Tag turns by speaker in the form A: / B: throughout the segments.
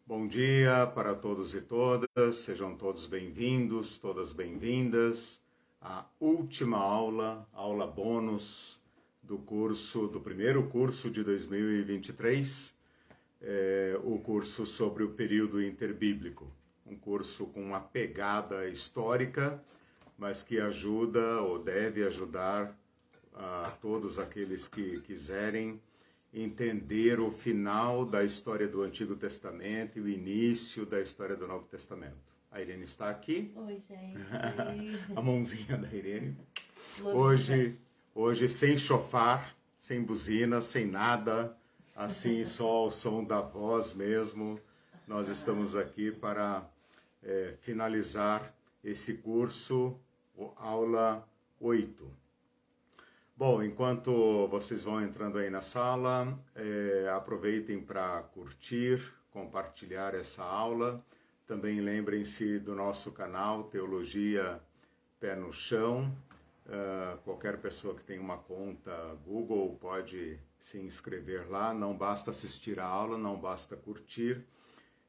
A: Bom dia para todos e todas, sejam todos bem-vindos, todas bem-vindas à última aula, aula bônus do primeiro curso de 2023, o curso sobre o período interbíblico, um curso com uma pegada histórica, mas que ajuda ou deve ajudar a todos aqueles que quiserem entender o final da história do Antigo Testamento e o início da história do Novo Testamento. A Irene está aqui.
B: Oi, gente.
A: A mãozinha da Irene.
B: Mãozinha.
A: Hoje sem chofar, sem buzina, sem nada, assim só o som da voz mesmo. Nós estamos aqui para finalizar esse curso, aula 8. Bom, enquanto vocês vão entrando aí na sala, aproveitem para curtir, compartilhar essa aula. Também lembrem-se do nosso canal Teologia Pé no Chão. Qualquer pessoa que tenha uma conta Google pode se inscrever lá. Não basta assistir a aula, não basta curtir.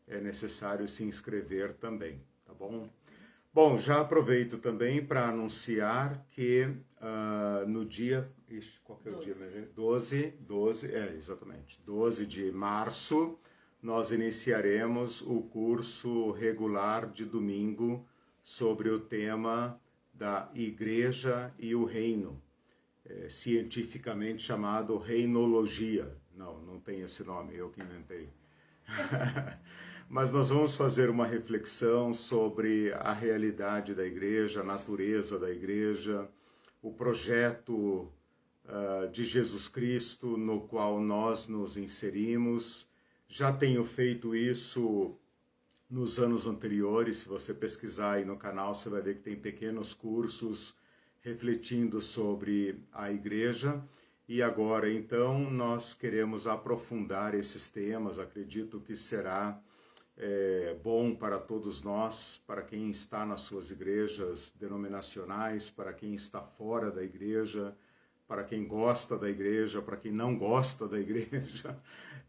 A: É necessário se inscrever também, tá bom? Bom, já aproveito também para anunciar que no dia... qual que é o dia mesmo? 12, exatamente. 12 de março, nós iniciaremos o curso regular de domingo sobre o tema da Igreja e o Reino, cientificamente chamado Reinologia. Não tem esse nome, eu que inventei. Mas nós vamos fazer uma reflexão sobre a realidade da igreja, a natureza da igreja, o projeto de Jesus Cristo no qual nós nos inserimos. Já tenho feito isso nos anos anteriores. Se você pesquisar aí no canal, você vai ver que tem pequenos cursos refletindo sobre a igreja. E agora, então, nós queremos aprofundar esses temas. Acredito que será bom para todos nós, para quem está nas suas igrejas denominacionais, para quem está fora da igreja, para quem gosta da igreja, para quem não gosta da igreja.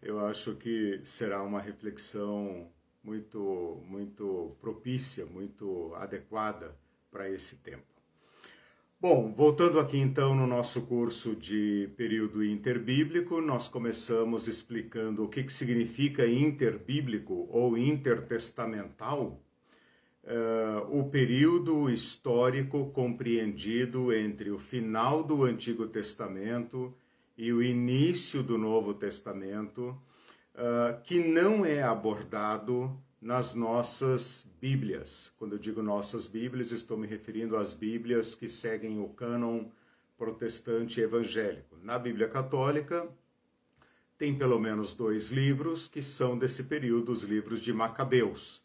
A: Eu acho que será uma reflexão muito propícia, muito adequada para esse tempo. Bom, voltando aqui então no nosso curso de período interbíblico, nós começamos explicando o que significa interbíblico ou intertestamental, o período histórico compreendido entre o final do Antigo Testamento e o início do Novo Testamento, que não é abordado nas nossas Bíblias. Quando eu digo nossas Bíblias, estou me referindo às Bíblias que seguem o cânon protestante evangélico. Na Bíblia Católica, tem pelo menos 2 livros que são desse período, os livros de Macabeus.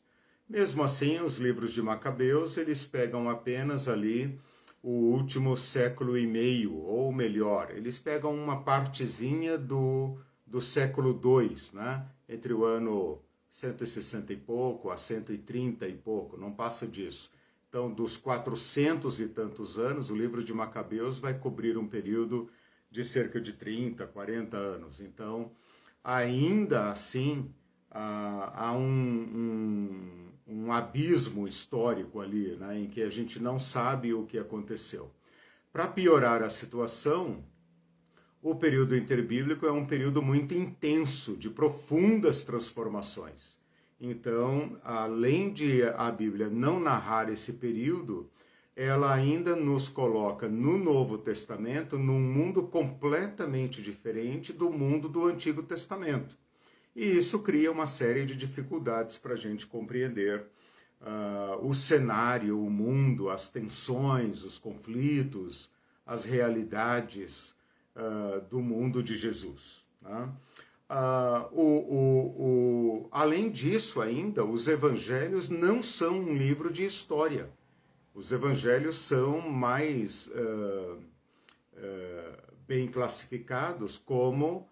A: Mesmo assim, os livros de Macabeus, eles pegam apenas ali o último século e meio, ou melhor, eles pegam uma partezinha do século II, né? Entre o ano 160 e pouco a 130 e pouco, não passa disso. Então, dos 400 e tantos anos, o livro de Macabeus vai cobrir um período de cerca de 30, 40 anos. Então, ainda assim, há um abismo histórico ali, né, em que a gente não sabe o que aconteceu. Para piorar a situação, o período interbíblico é um período muito intenso, de profundas transformações. Então, além de a Bíblia não narrar esse período, ela ainda nos coloca no Novo Testamento num mundo completamente diferente do mundo do Antigo Testamento. E isso cria uma série de dificuldades para a gente compreender o cenário, o mundo, as tensões, os conflitos, as realidades do mundo de Jesus, né? Além disso ainda, os evangelhos não são um livro de história. Os evangelhos são mais bem classificados como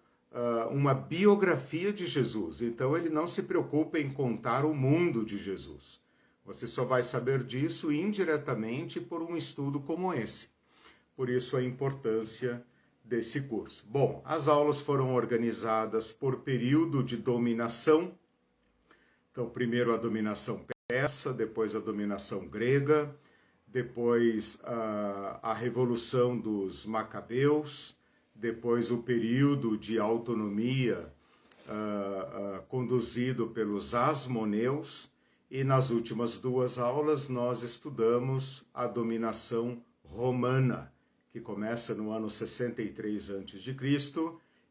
A: uma biografia de Jesus. Então ele não se preocupa em contar o mundo de Jesus. Você só vai saber disso indiretamente por um estudo como esse. Por isso a importância desse curso. Bom, as aulas foram organizadas por período de dominação. Então, primeiro a dominação persa, depois a dominação grega, depois a Revolução dos Macabeus, depois o período de autonomia conduzido pelos Asmoneus, e nas últimas duas aulas nós estudamos a dominação romana, que começa no ano 63 a.C.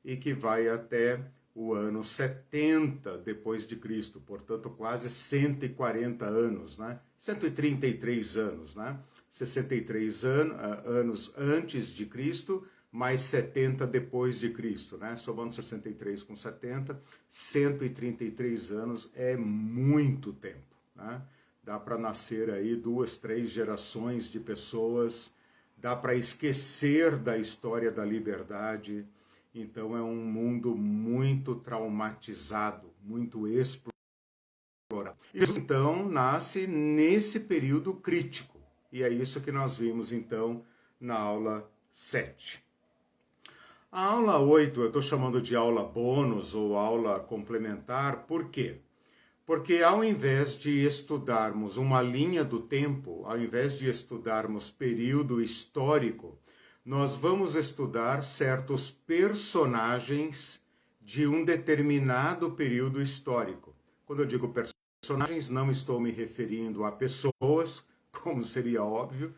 A: e que vai até o ano 70 depois de Cristo, portanto quase 140 anos, né? 133 anos, né? 63 anos antes de Cristo, mais 70 depois de Cristo, né? Somando 63 com 70, 133 anos é muito tempo, né? Dá para nascer aí 2, 3 gerações de pessoas, dá para esquecer da história da liberdade. Então é um mundo muito traumatizado, muito explorado. Isso então nasce nesse período crítico. E é isso que nós vimos então na aula 7. A aula 8 eu estou chamando de aula bônus ou aula complementar, por quê? Porque ao invés de estudarmos uma linha do tempo, ao invés de estudarmos período histórico, nós vamos estudar certos personagens de um determinado período histórico. Quando eu digo personagens, não estou me referindo a pessoas, como seria óbvio,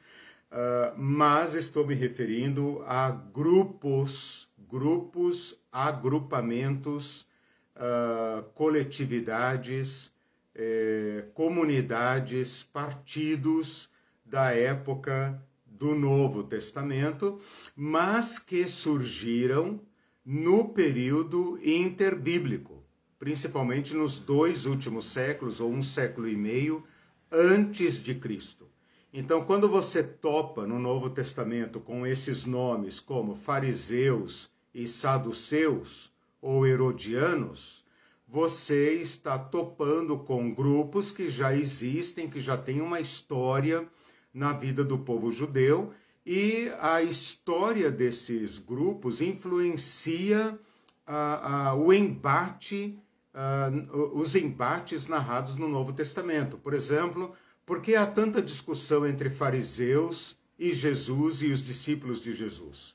A: mas estou me referindo a grupos, agrupamentos, coletividades, comunidades, partidos da época do Novo Testamento, mas que surgiram no período interbíblico, principalmente nos 2 últimos séculos, ou 1,5 séculos antes de Cristo. Então, quando você topa no Novo Testamento com esses nomes como fariseus e saduceus, ou herodianos, você está topando com grupos que já existem, que já têm uma história na vida do povo judeu, e a história desses grupos influencia o embate, os embates narrados no Novo Testamento. Por exemplo, por que há tanta discussão entre fariseus e Jesus e os discípulos de Jesus?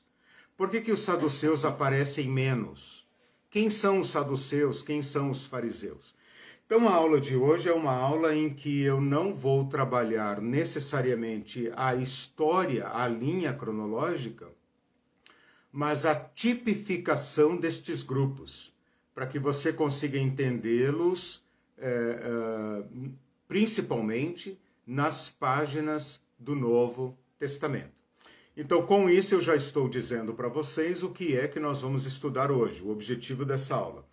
A: Por que os saduceus aparecem menos? Quem são os saduceus? Quem são os fariseus? Então, a aula de hoje é uma aula em que eu não vou trabalhar necessariamente a história, a linha cronológica, mas a tipificação destes grupos, para que você consiga entendê-los, principalmente nas páginas do Novo Testamento. Então, com isso, eu já estou dizendo para vocês o que é que nós vamos estudar hoje, o objetivo dessa aula.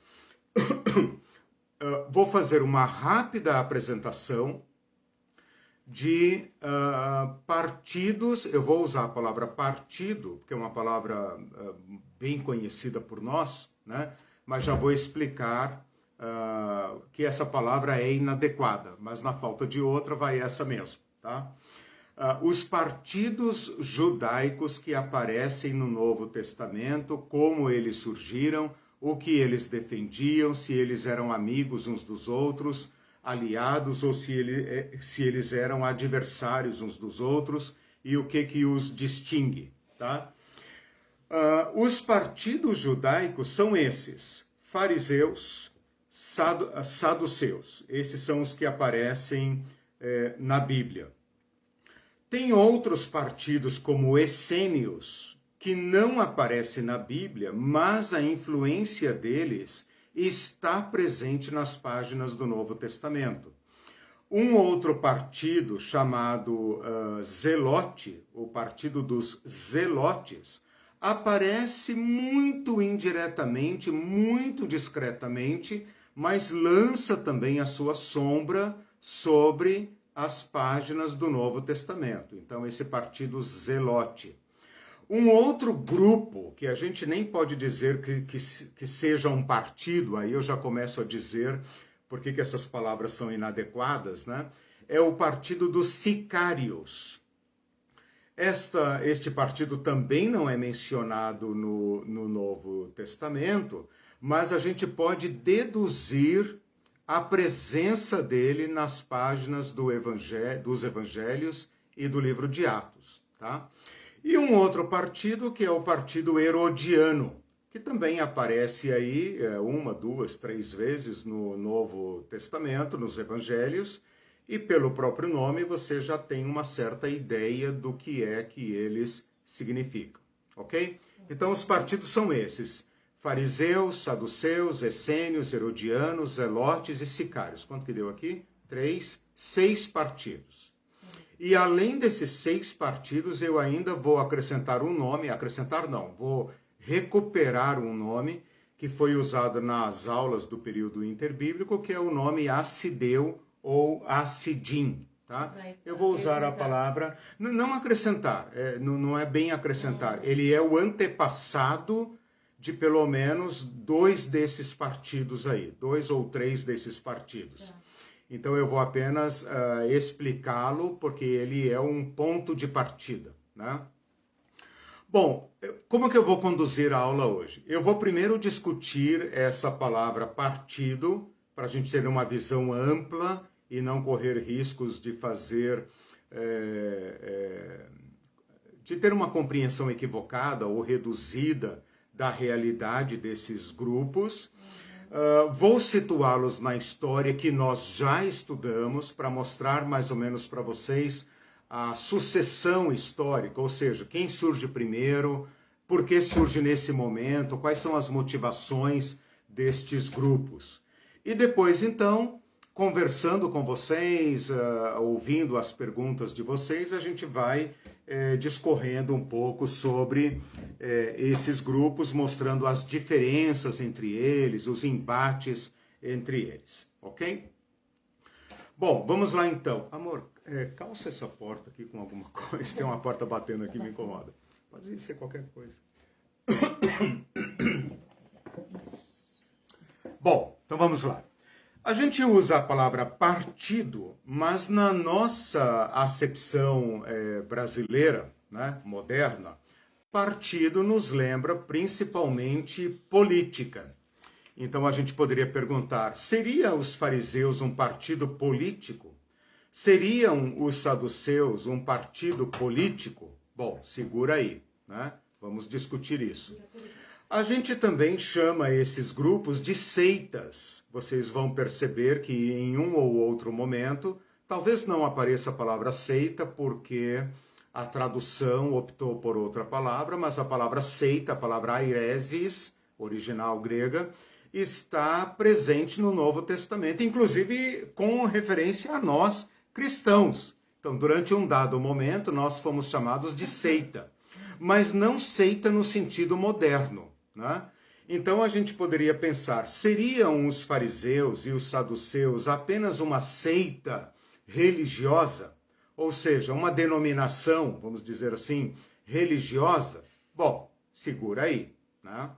A: Vou fazer uma rápida apresentação de partidos. Eu vou usar a palavra partido, porque é uma palavra bem conhecida por nós, né? Mas já vou explicar que essa palavra é inadequada, mas na falta de outra vai essa mesmo, tá? Os partidos judaicos que aparecem no Novo Testamento, como eles surgiram, o que eles defendiam, se eles eram amigos uns dos outros, aliados, ou se eles eram adversários uns dos outros, e o que os distingue, tá? Os partidos judaicos são esses: fariseus, saduceus. Esses são os que aparecem na Bíblia. Tem outros partidos, como essênios, que não aparecem na Bíblia, mas a influência deles está presente nas páginas do Novo Testamento. Um outro partido chamado Zelote, o Partido dos Zelotes, aparece muito indiretamente, muito discretamente, mas lança também a sua sombra sobre as páginas do Novo Testamento. Então, esse partido Zelote. Um outro grupo, que a gente nem pode dizer que seja um partido, aí eu já começo a dizer por que essas palavras são inadequadas, né? É o partido dos sicários. Este partido também não é mencionado no Novo Testamento, mas a gente pode deduzir a presença dele nas páginas dos evangelhos e do livro de Atos, tá? E um outro partido, que é o partido herodiano, que também aparece aí 1, 2, 3 vezes no Novo Testamento, nos evangelhos, e pelo próprio nome você já tem uma certa ideia do que é que eles significam, ok? Então os partidos são esses: fariseus, saduceus, essênios, herodianos, zelotes e sicários. Quanto que deu aqui? 6 partidos. E além desses 6 partidos, eu ainda vou acrescentar um nome, vou recuperar um nome que foi usado nas aulas do período interbíblico, que é o nome Assideu ou Assidim, tá? Eu vou usar a palavra, não acrescentar, não é bem acrescentar, ele é o antepassado de pelo menos 2 desses partidos aí, 2 ou 3 desses partidos. Então eu vou apenas explicá-lo, porque ele é um ponto de partida, né? Bom, como que eu vou conduzir a aula hoje? Eu vou primeiro discutir essa palavra partido, para a gente ter uma visão ampla e não correr riscos de de ter uma compreensão equivocada ou reduzida da realidade desses grupos. Vou situá-los na história que nós já estudamos, para mostrar mais ou menos para vocês a sucessão histórica, ou seja, quem surge primeiro, por que surge nesse momento, quais são as motivações destes grupos. E depois, então, conversando com vocês, ouvindo as perguntas de vocês, a gente vai discorrendo um pouco sobre esses grupos, mostrando as diferenças entre eles, os embates entre eles, ok? Bom, vamos lá então. Amor, calça essa porta aqui com alguma coisa. Tem uma porta batendo aqui, me incomoda. Pode ser qualquer coisa. Bom, então vamos lá. A gente usa a palavra partido, mas na nossa acepção brasileira, né, moderna, partido nos lembra principalmente política. Então a gente poderia perguntar: seria os fariseus um partido político? Seriam os saduceus um partido político? Bom, segura aí, né? Vamos discutir isso. A gente também chama esses grupos de seitas. Vocês vão perceber que em um ou outro momento, talvez não apareça a palavra seita, porque a tradução optou por outra palavra, mas a palavra seita, a palavra airesis, original grega, está presente no Novo Testamento, inclusive com referência a nós, cristãos. Então, durante um dado momento, nós fomos chamados de seita, mas não seita no sentido moderno, né? Então a gente poderia pensar: seriam os fariseus e os saduceus apenas uma seita religiosa? Ou seja, uma denominação, vamos dizer assim, religiosa? Bom, segura aí, né?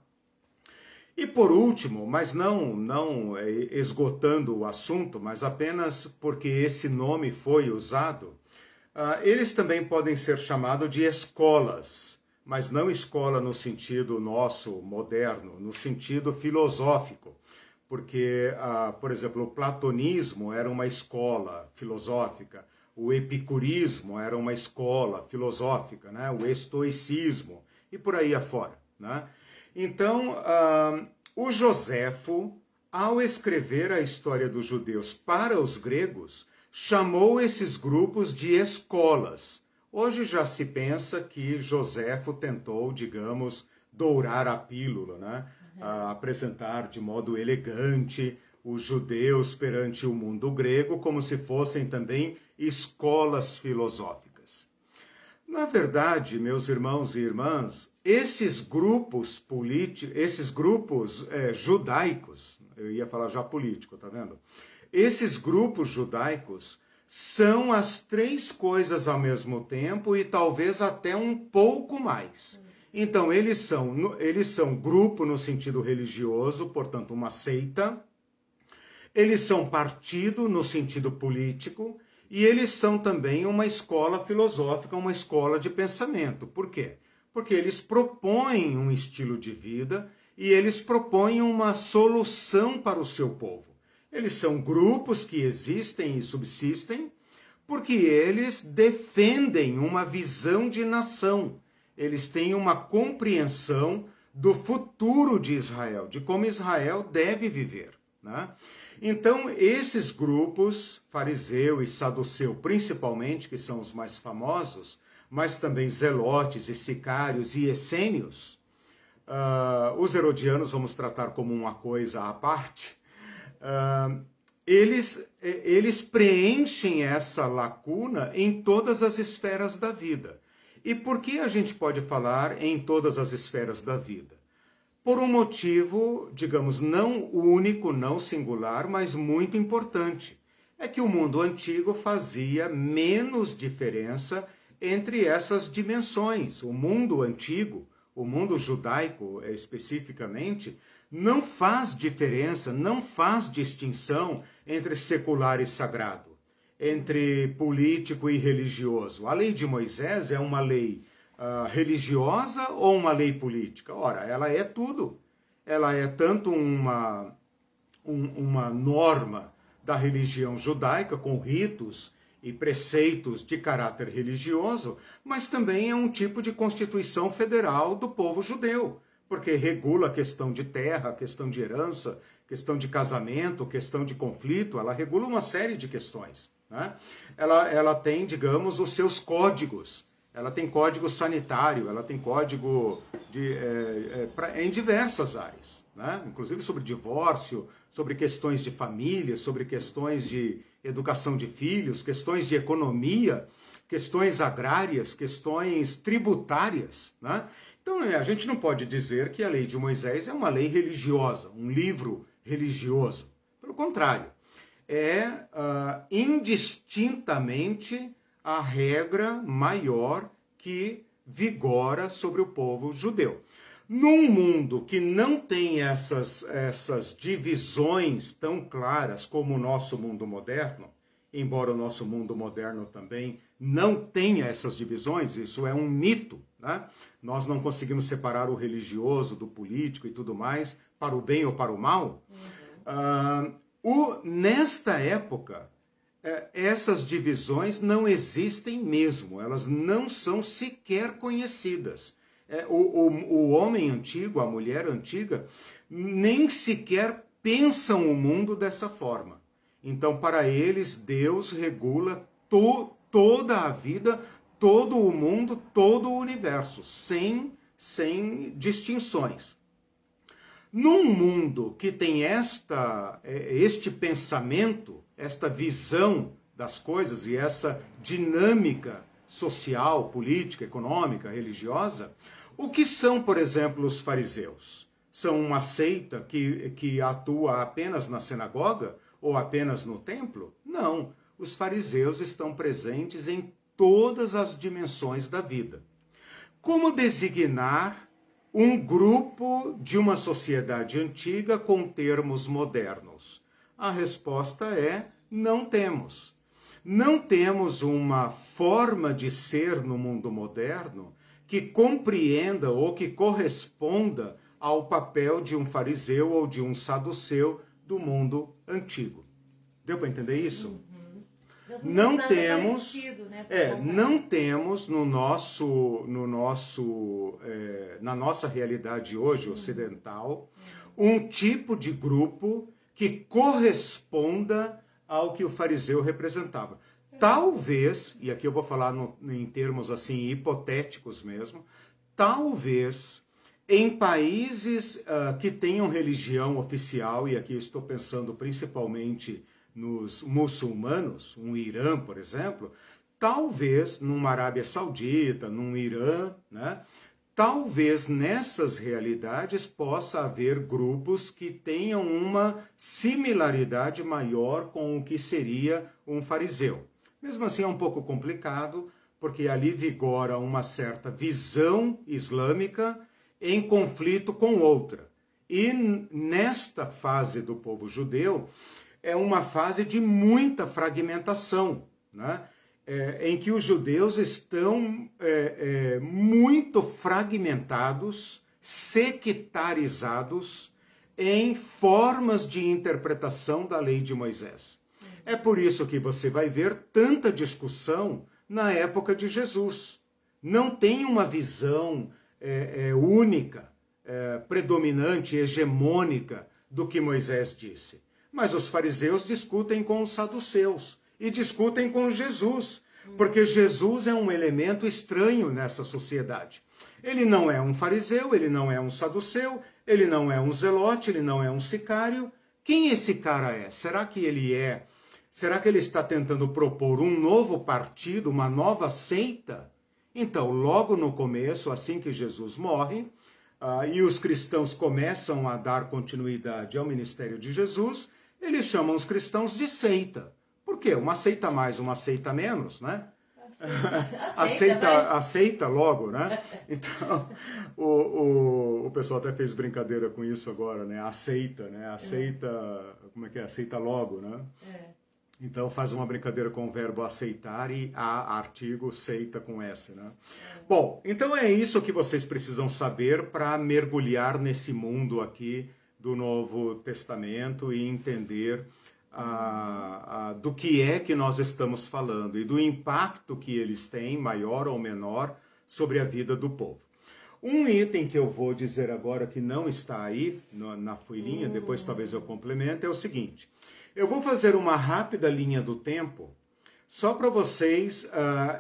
A: E por último, mas não esgotando o assunto, mas apenas porque esse nome foi usado, eles também podem ser chamados de escolas, mas não escola no sentido nosso moderno, no sentido filosófico, porque, por exemplo, o platonismo era uma escola filosófica, o epicurismo era uma escola filosófica, né? O estoicismo e por aí afora, né? Então, o Joséfo, ao escrever a história dos judeus para os gregos, chamou esses grupos de escolas. Hoje já se pensa que Joséfo tentou, digamos, dourar a pílula, né? Apresentar de modo elegante os judeus perante o mundo grego como se fossem também escolas filosóficas. Na verdade, meus irmãos e irmãs, esses grupos políticos, esses grupos judaicos, eu ia falar já político, tá vendo? Esses grupos judaicos são as 3 coisas ao mesmo tempo e talvez até um pouco mais. Então, eles são grupo no sentido religioso, portanto, uma seita. Eles são partido no sentido político. E eles são também uma escola filosófica, uma escola de pensamento. Por quê? Porque eles propõem um estilo de vida e eles propõem uma solução para o seu povo. Eles são grupos que existem e subsistem porque eles defendem uma visão de nação. Eles têm uma compreensão do futuro de Israel, de como Israel deve viver, né? Então, esses grupos, fariseu e saduceu principalmente, que são os mais famosos, mas também zelotes e sicários e essênios, os herodianos vamos tratar como uma coisa à parte, eles preenchem essa lacuna em todas as esferas da vida. E por que a gente pode falar em todas as esferas da vida? Por um motivo, digamos, não único, não singular, mas muito importante. É que o mundo antigo fazia menos diferença entre essas dimensões. O mundo antigo, o mundo judaico especificamente, não faz diferença, não faz distinção entre secular e sagrado, entre político e religioso. A lei de Moisés é uma lei religiosa ou uma lei política? Ora, ela é tudo. Ela é tanto uma norma da religião judaica, com ritos e preceitos de caráter religioso, mas também é um tipo de constituição federal do povo judeu, porque regula a questão de terra, a questão de herança, questão de casamento, questão de conflito, ela regula uma série de questões, né? Ela tem, digamos, os seus códigos. Ela tem código sanitário, ela tem código em diversas áreas, né? Inclusive sobre divórcio, sobre questões de família, sobre questões de educação de filhos, questões de economia, questões agrárias, questões tributárias, né? Então a gente não pode dizer que a lei de Moisés é uma lei religiosa, um livro religioso. Pelo contrário, é indistintamente a regra maior que vigora sobre o povo judeu. Num mundo que não tem essas divisões tão claras como o nosso mundo moderno, embora o nosso mundo moderno também não tenha essas divisões, isso é um mito, né? Nós não conseguimos separar o religioso do político e tudo mais, para o bem ou para o mal. Nesta época, essas divisões não existem mesmo, elas não são sequer conhecidas. O homem antigo, a mulher antiga, nem sequer pensam o mundo dessa forma. Então, para eles, Deus regula toda a vida, todo o mundo, todo o universo, sem distinções. Num mundo que tem este pensamento, esta visão das coisas e essa dinâmica social, política, econômica, religiosa, o que são, por exemplo, os fariseus? São uma seita que atua apenas na sinagoga ou apenas no templo? Não. Os fariseus estão presentes em todas as dimensões da vida. Como designar um grupo de uma sociedade antiga com termos modernos? A resposta é: não temos. Não temos uma forma de ser no mundo moderno que compreenda ou que corresponda ao papel de um fariseu ou de um saduceu do mundo antigo. Deu para entender isso? Não temos, não temos na nossa realidade hoje ocidental um tipo de grupo que corresponda ao que o fariseu representava. Talvez, e aqui eu vou falar em termos assim hipotéticos mesmo, talvez em países que tenham religião oficial, e aqui estou pensando principalmente nos muçulmanos, um Irã, por exemplo, talvez numa Arábia Saudita, num Irã, né? Talvez nessas realidades possa haver grupos que tenham uma similaridade maior com o que seria um fariseu. Mesmo assim é um pouco complicado, porque ali vigora uma certa visão islâmica em conflito com outra. E nesta fase do povo judeu, é uma fase de muita fragmentação, né? Em que os judeus estão muito fragmentados, sectarizados em formas de interpretação da lei de Moisés. É por isso que você vai ver tanta discussão na época de Jesus. Não tem uma visão única, predominante, hegemônica do que Moisés disse. Mas os fariseus discutem com os saduceus e discutem com Jesus, porque Jesus é um elemento estranho nessa sociedade. Ele não é um fariseu, ele não é um saduceu, ele não é um zelote, ele não é um sicário. Quem esse cara é? Será que ele é? Será que ele está tentando propor um novo partido, uma nova seita? Então, logo no começo, assim que Jesus morre, e os cristãos começam a dar continuidade ao ministério de Jesus, eles chamam os cristãos de seita. Por quê? Uma seita mais, uma seita menos, né? Aceita logo, né? Então, o pessoal até fez brincadeira com isso agora, né? Aceita, né? Aceita, como é que é? Aceita logo, né? Então faz uma brincadeira com o verbo aceitar e a artigo seita com S, né? Bom, então é isso que vocês precisam saber para mergulhar nesse mundo aqui do Novo Testamento e entender do que é que nós estamos falando e do impacto que eles têm, maior ou menor, sobre a vida do povo. Um item que eu vou dizer agora que não está aí na folhinha, depois talvez eu complemente, é o seguinte. Eu vou fazer uma rápida linha do tempo, só para vocês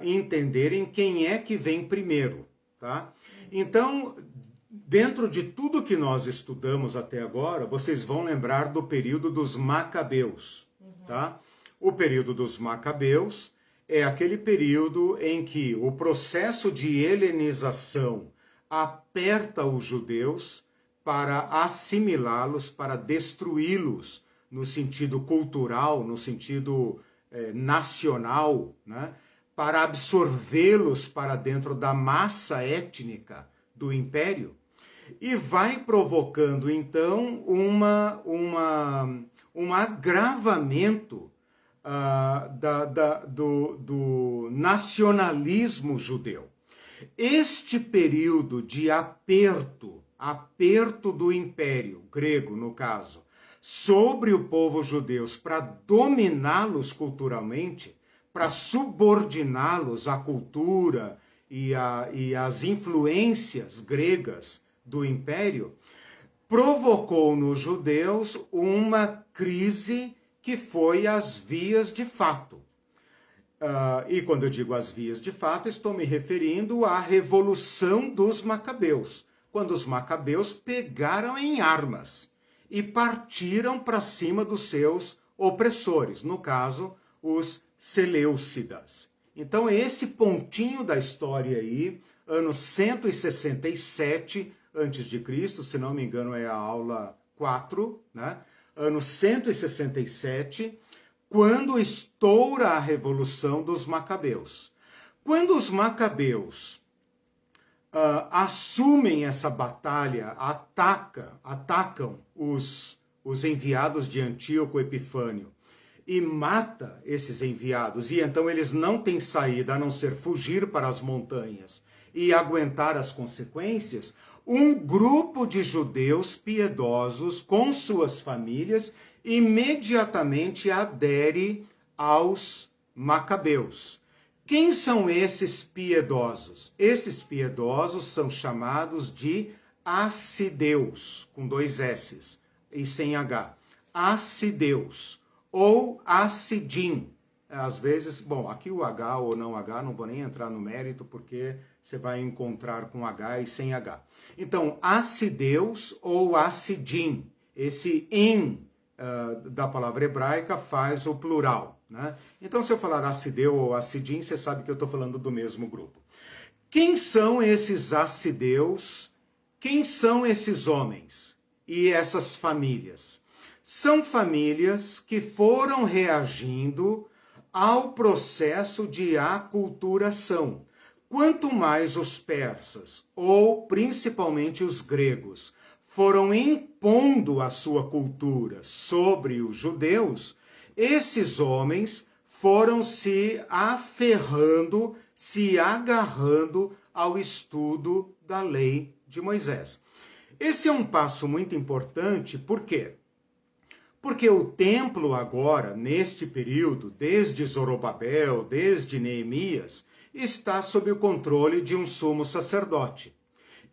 A: entenderem quem é que vem primeiro, tá? Então, dentro de tudo que nós estudamos até agora, vocês vão lembrar do período dos Macabeus, tá? O período dos Macabeus é aquele período em que o processo de helenização aperta os judeus para assimilá-los, para destruí-los, no sentido cultural, no sentido nacional, né? Para absorvê-los para dentro da massa étnica do império, e vai provocando, então, um agravamento do nacionalismo judeu. Este período de aperto do império grego, no caso, sobre o povo judeu para dominá-los culturalmente, para subordiná-los à cultura e às influências gregas do império, provocou nos judeus uma crise que foi as vias de fato. E quando eu digo as vias de fato, estou me referindo à Revolução dos Macabeus, quando os Macabeus pegaram em armas e partiram para cima dos seus opressores, no caso, os Seleucidas. Então, esse pontinho da história aí, ano 167 a.C., se não me engano é a aula 4, né? Ano 167, quando estoura a Revolução dos Macabeus. Quando os Macabeus assumem essa batalha, atacam os enviados de Antíoco Epifânio e mata esses enviados, e então eles não têm saída a não ser fugir para as montanhas e aguentar as consequências, um grupo de judeus piedosos com suas famílias imediatamente adere aos Macabeus. Quem são esses piedosos? Esses piedosos são chamados de assideus, com 2 S's e sem H. Assideus ou assidim. Às vezes, bom, aqui o H ou não H, não vou nem entrar no mérito, porque você vai encontrar com H e sem H. Então, assideus ou assidim, esse in da palavra hebraica faz o plural, né? Então, se eu falar assideu ou assidim, você sabe que eu estou falando do mesmo grupo. Quem são esses assideus? Quem são esses homens e essas famílias? São famílias que foram reagindo ao processo de aculturação. Quanto mais os persas, ou principalmente os gregos, foram impondo a sua cultura sobre os judeus, esses homens foram se aferrando, se agarrando ao estudo da lei de Moisés. Esse é um passo muito importante, por quê? Porque o templo agora, neste período, desde Zorobabel, desde Neemias, está sob o controle de um sumo sacerdote.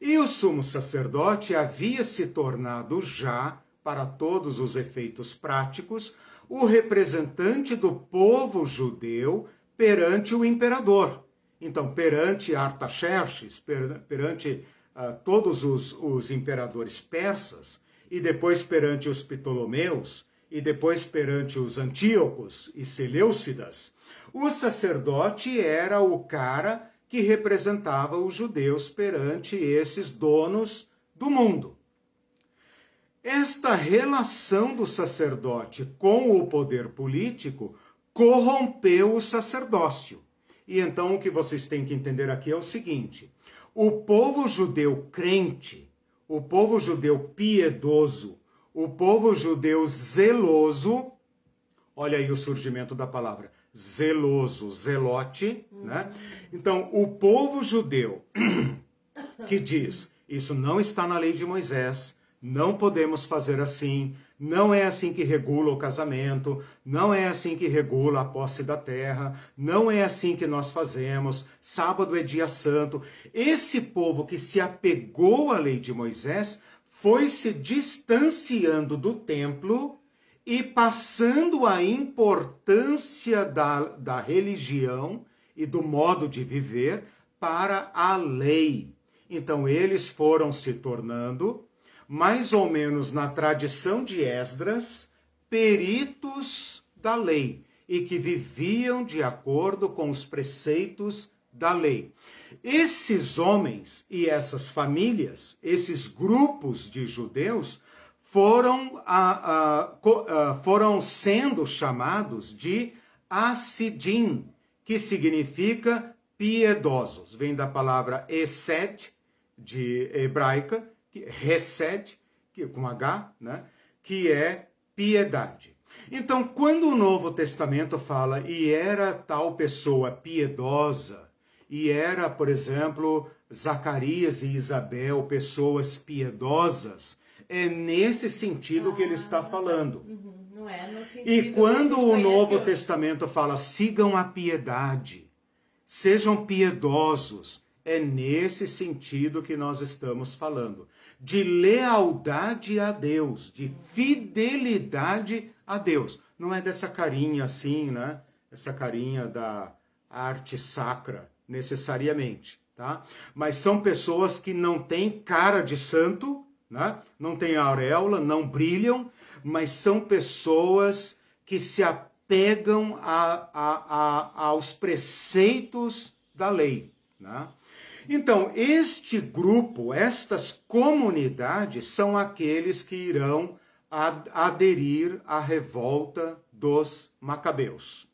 A: E o sumo sacerdote havia se tornado já, para todos os efeitos práticos, o representante do povo judeu perante o imperador. Então, perante Artaxerxes, perante todos os imperadores persas, e depois perante os Ptolomeus, e depois perante os Antíocos e Seleucidas, o sacerdote era o cara que representava os judeus perante esses donos do mundo. Esta relação do sacerdote com o poder político corrompeu o sacerdócio. E então o que vocês têm que entender aqui é o seguinte: o povo judeu crente, o povo judeu piedoso, o povo judeu zeloso, olha aí o surgimento da palavra, zeloso, zelote, né? Então, o povo judeu que diz, isso não está na lei de Moisés, não podemos fazer assim, não é assim que regula o casamento, não é assim que regula a posse da terra, não é assim que nós fazemos, sábado é dia santo. Esse povo que se apegou à lei de Moisés foi se distanciando do templo e passando a importância da religião e do modo de viver para a lei. Então eles foram se tornando, mais ou menos na tradição de Esdras, peritos da lei e que viviam de acordo com os preceitos da lei. Esses homens e essas famílias, esses grupos de judeus, foram sendo chamados de Hassidim, que significa piedosos. Vem da palavra Esed, de hebraica, Hesed, com H, né, que é piedade. Então, quando o Novo Testamento fala e era tal pessoa piedosa, e era, por exemplo, Zacarias e Isabel, pessoas piedosas, é nesse sentido que ele está falando.
B: Não é no sentido
A: E quando o Novo
B: hoje.
A: Testamento fala, sigam a piedade, sejam piedosos, é nesse sentido que nós estamos falando. De lealdade a Deus, de fidelidade a Deus. Não é dessa carinha assim, né? Essa carinha da arte sacra, necessariamente, tá? Mas são pessoas que não têm cara de santo, né? Não têm auréola, não brilham, mas são pessoas que se apegam aos preceitos da lei, né? Então, este grupo, estas comunidades, são aqueles que irão aderir à revolta dos Macabeus.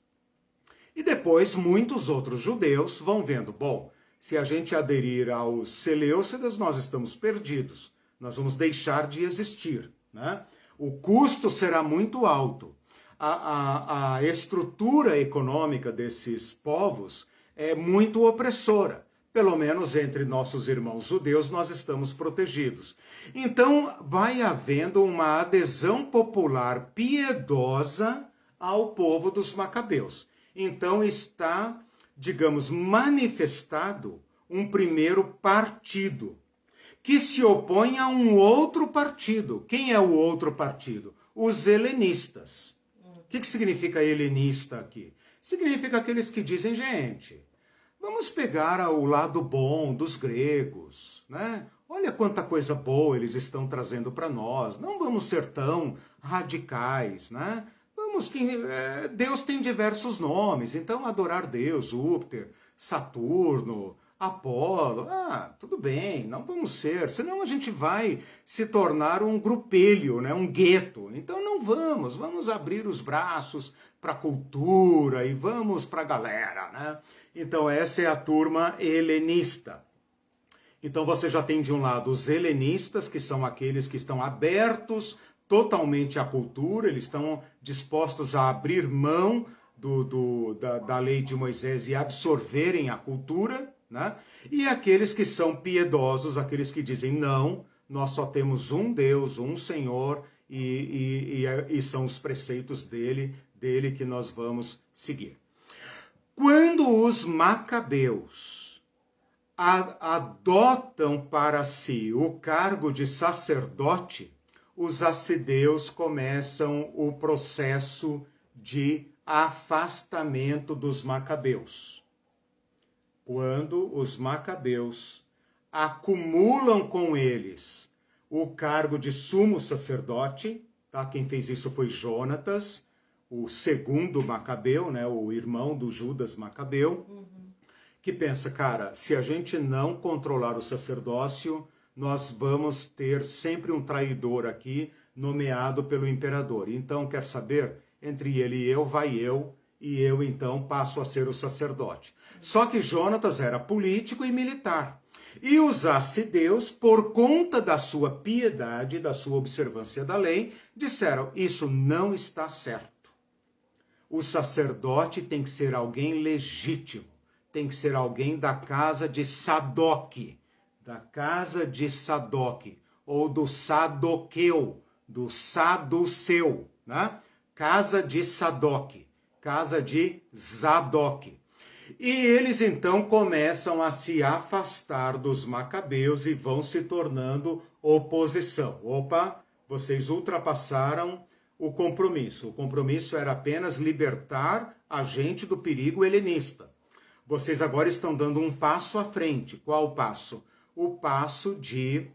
A: E depois, muitos outros judeus vão vendo, bom, se a gente aderir aos Seleucidas, nós estamos perdidos. Nós vamos deixar de existir, né? O custo será muito alto. A estrutura econômica desses povos é muito opressora. Pelo menos entre nossos irmãos judeus nós estamos protegidos. Então vai havendo uma adesão popular piedosa ao povo dos Macabeus. Então está, digamos, manifestado um primeiro partido que se opõe a um outro partido. Quem é o outro partido? Os helenistas. O que significa helenista aqui? Significa aqueles que dizem, gente, vamos pegar o lado bom dos gregos, né? Olha quanta coisa boa eles estão trazendo para nós. Não vamos ser tão radicais, né? Deus tem diversos nomes, então adorar Deus, Júpiter, Saturno, Apolo, tudo bem, não vamos ser, senão a gente vai se tornar um grupelho, né? Um gueto. Então não vamos abrir os braços para a cultura e vamos para a galera, né? Então essa é a turma helenista. Então você já tem de um lado os helenistas, que são aqueles que estão abertos totalmente à cultura, eles estão dispostos a abrir mão da lei de Moisés e absorverem a cultura, né? E aqueles que são piedosos, aqueles que dizem não, nós só temos um Deus, um Senhor, e são os preceitos dele que nós vamos seguir. Quando os macabeus adotam para si o cargo de sacerdote, os assedeus começam o processo de afastamento dos macabeus. Quando os macabeus acumulam com eles o cargo de sumo sacerdote, tá? Quem fez isso foi Jonatas, o segundo Macabeu, né? O irmão do Judas Macabeu, que pensa, cara, se a gente não controlar o sacerdócio, nós vamos ter sempre um traidor aqui, nomeado pelo imperador. Então, quer saber? Entre ele e eu, vai eu, e eu, então, passo a ser o sacerdote. Só que Jonatas era político e militar. E os assedeus, por conta da sua piedade, da sua observância da lei, disseram, isso não está certo. O sacerdote tem que ser alguém legítimo, tem que ser alguém da casa de Sadoc, ou do Sadoqueu, do Saduceu, né? Casa de Sadoc, casa de Zadok. E eles então começam a se afastar dos macabeus e vão se tornando oposição. Opa, vocês ultrapassaram o compromisso. O compromisso era apenas libertar a gente do perigo helenista. Vocês agora estão dando um passo à frente. Qual passo? O passo de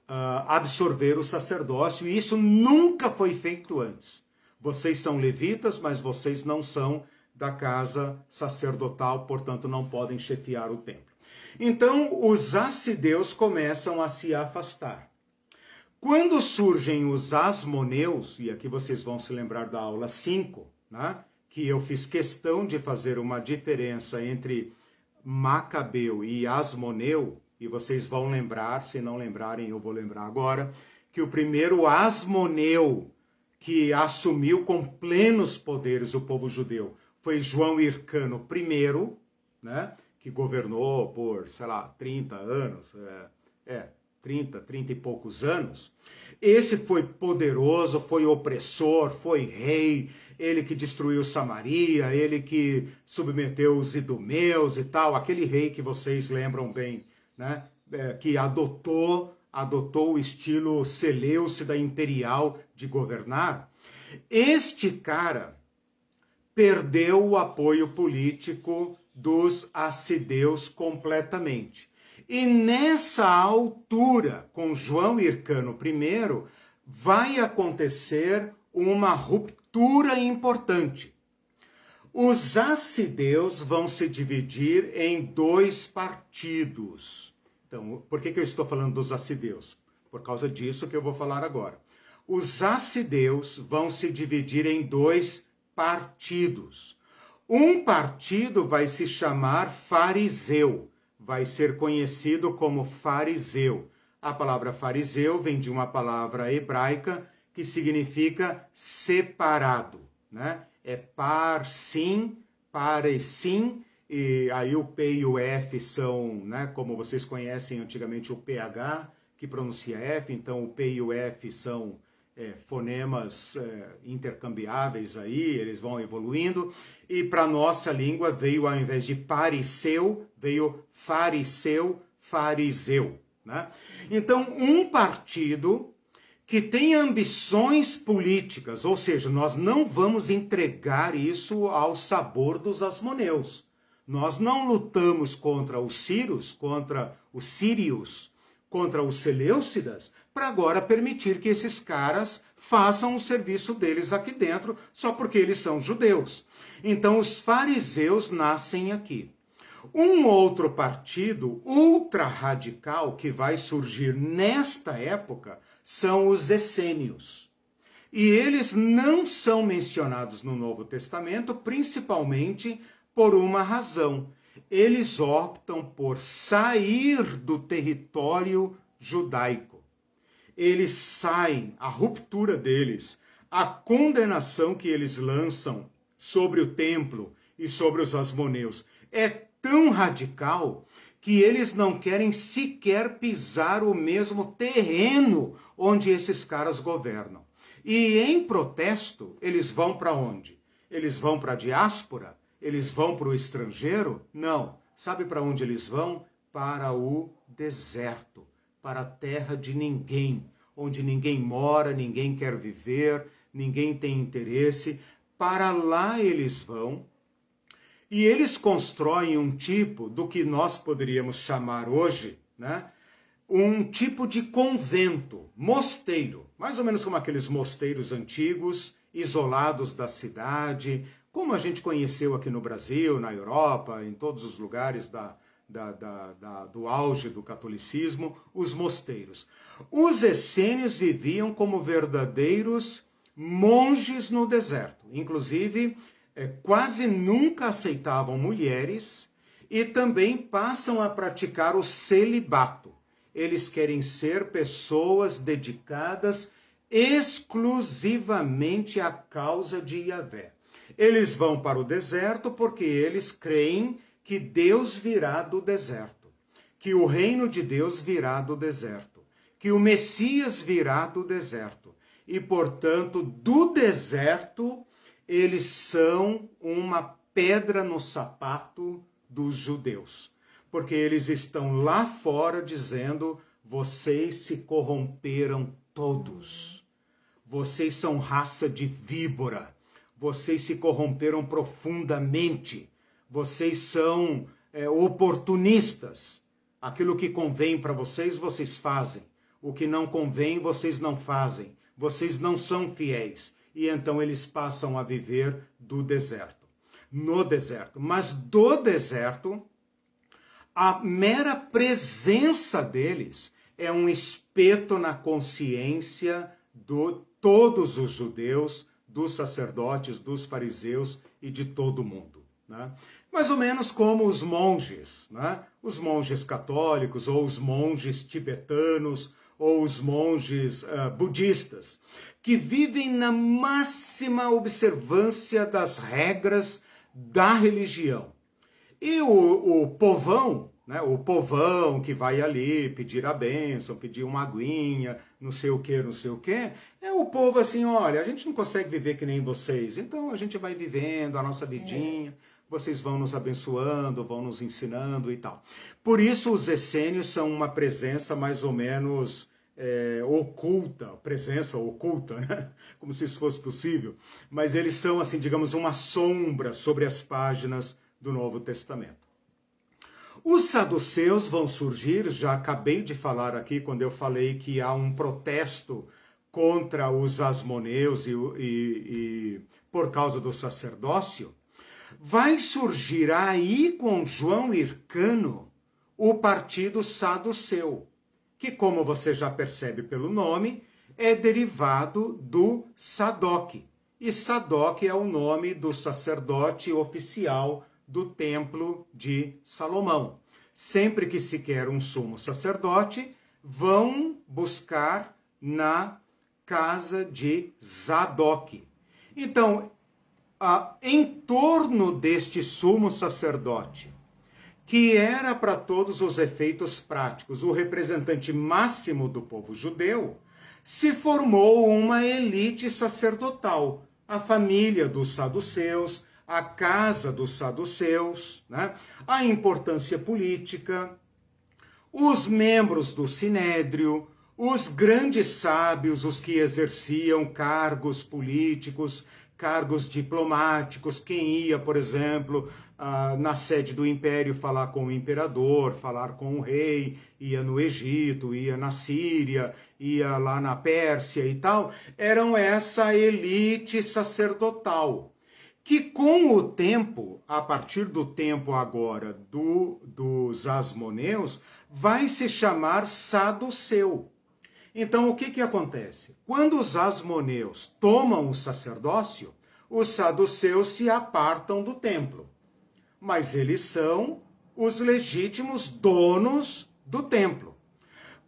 A: absorver o sacerdócio, e isso nunca foi feito antes. Vocês são levitas, mas vocês não são da casa sacerdotal, portanto não podem chefiar o templo. Então os assedeus começam a se afastar. Quando surgem os asmoneus, e aqui vocês vão se lembrar da aula 5, né, que eu fiz questão de fazer uma diferença entre Macabeu e Asmoneu, e vocês vão lembrar, se não lembrarem eu vou lembrar agora, que o primeiro Asmoneu que assumiu com plenos poderes o povo judeu foi João Hircano I, né, que governou por, 30 anos, 30 e poucos anos. Esse foi poderoso, foi opressor, foi rei, ele que destruiu Samaria, ele que submeteu os idumeus e tal, aquele rei que vocês lembram bem, né, que adotou o estilo seleucida imperial de governar. Este cara perdeu o apoio político dos assedeus completamente. E nessa altura, com João Hircano I, vai acontecer uma ruptura importante. Os assedeus vão se dividir em dois partidos. Então, por que eu estou falando dos assedeus? Por causa disso que eu vou falar agora. Os assedeus vão se dividir em dois partidos. Um partido vai se chamar fariseu, vai ser conhecido como fariseu. A palavra fariseu vem de uma palavra hebraica que significa separado, né? É parsim, paresim, e aí o P e o F são, né, como vocês conhecem antigamente o PH, que pronuncia F, então o P e o F são fonemas intercambiáveis aí, eles vão evoluindo, e para a nossa língua veio, ao invés de pariseu, veio fariseu, fariseu, né? Então, um partido que tem ambições políticas, ou seja, nós não vamos entregar isso ao sabor dos asmoneus. Nós não lutamos contra os sírios, contra os seleucidas, para agora permitir que esses caras façam o serviço deles aqui dentro, só porque eles são judeus. Então os fariseus nascem aqui. Um outro partido ultra radical que vai surgir nesta época são os essênios. E eles não são mencionados no Novo Testamento, principalmente por uma razão. Eles optam por sair do território judaico. Eles saem, a ruptura deles, a condenação que eles lançam sobre o templo e sobre os asmoneus é tão radical que eles não querem sequer pisar o mesmo terreno onde esses caras governam. E em protesto, eles vão para onde? Eles vão para a diáspora? Eles vão para o estrangeiro? Não. Sabe para onde eles vão? Para o deserto, para a terra de ninguém, onde ninguém mora, ninguém quer viver, ninguém tem interesse. Para lá eles vão. E eles constroem um tipo do que nós poderíamos chamar hoje, né? Um tipo de convento, mosteiro, mais ou menos como aqueles mosteiros antigos, isolados da cidade, como a gente conheceu aqui no Brasil, na Europa, em todos os lugares do auge do catolicismo, os mosteiros. Os essênios viviam como verdadeiros monges no deserto, inclusive quase nunca aceitavam mulheres e também passam a praticar o celibato. Eles querem ser pessoas dedicadas exclusivamente à causa de Yahvé. Eles vão para o deserto porque eles creem que Deus virá do deserto, que o reino de Deus virá do deserto, que o Messias virá do deserto. E, portanto, do deserto, eles são uma pedra no sapato dos judeus. Porque eles estão lá fora dizendo, vocês se corromperam todos. Vocês são raça de víbora. Vocês se corromperam profundamente. Vocês são oportunistas. Aquilo que convém para vocês, vocês fazem. O que não convém, vocês não fazem. Vocês não são fiéis. E então eles passam a viver do deserto. No deserto. Mas do deserto, a mera presença deles é um espeto na consciência de todos os judeus, dos sacerdotes, dos fariseus e de todo mundo. Né? Mais ou menos como os monges, né? Os monges católicos ou os monges tibetanos ou os monges budistas, que vivem na máxima observância das regras da religião. E o povão, né, o povão que vai ali pedir a bênção, pedir uma aguinha, não sei o que, é o povo assim, olha, a gente não consegue viver que nem vocês, então a gente vai vivendo a nossa vidinha, vocês vão nos abençoando, vão nos ensinando e tal. Por isso os essênios são uma presença mais ou menos oculta, presença oculta, né? Como se isso fosse possível, mas eles são, assim, digamos, uma sombra sobre as páginas do Novo Testamento. Os saduceus vão surgir, já acabei de falar aqui quando eu falei que há um protesto contra os asmoneus e por causa do sacerdócio. Vai surgir aí com João Hircano o partido saduceu, que, como você já percebe pelo nome, é derivado do Sadoc. E Sadoc é o nome do sacerdote oficial do Templo de Salomão. Sempre que se quer um sumo sacerdote, vão buscar na casa de Zadok. Então, em torno deste sumo sacerdote, que era para todos os efeitos práticos o representante máximo do povo judeu, se formou uma elite sacerdotal, a família dos saduceus, a casa dos saduceus, né? A importância política, os membros do sinédrio, os grandes sábios, os que exerciam cargos políticos, cargos diplomáticos, quem ia, por exemplo, na sede do império falar com o imperador, falar com o rei, ia no Egito, ia na Síria, ia lá na Pérsia e tal, eram essa elite sacerdotal, que com o tempo, a partir do tempo agora dos asmoneus, vai se chamar saduceu. Então, o que acontece? Quando os asmoneus tomam o sacerdócio, os saduceus se apartam do templo. Mas eles são os legítimos donos do templo.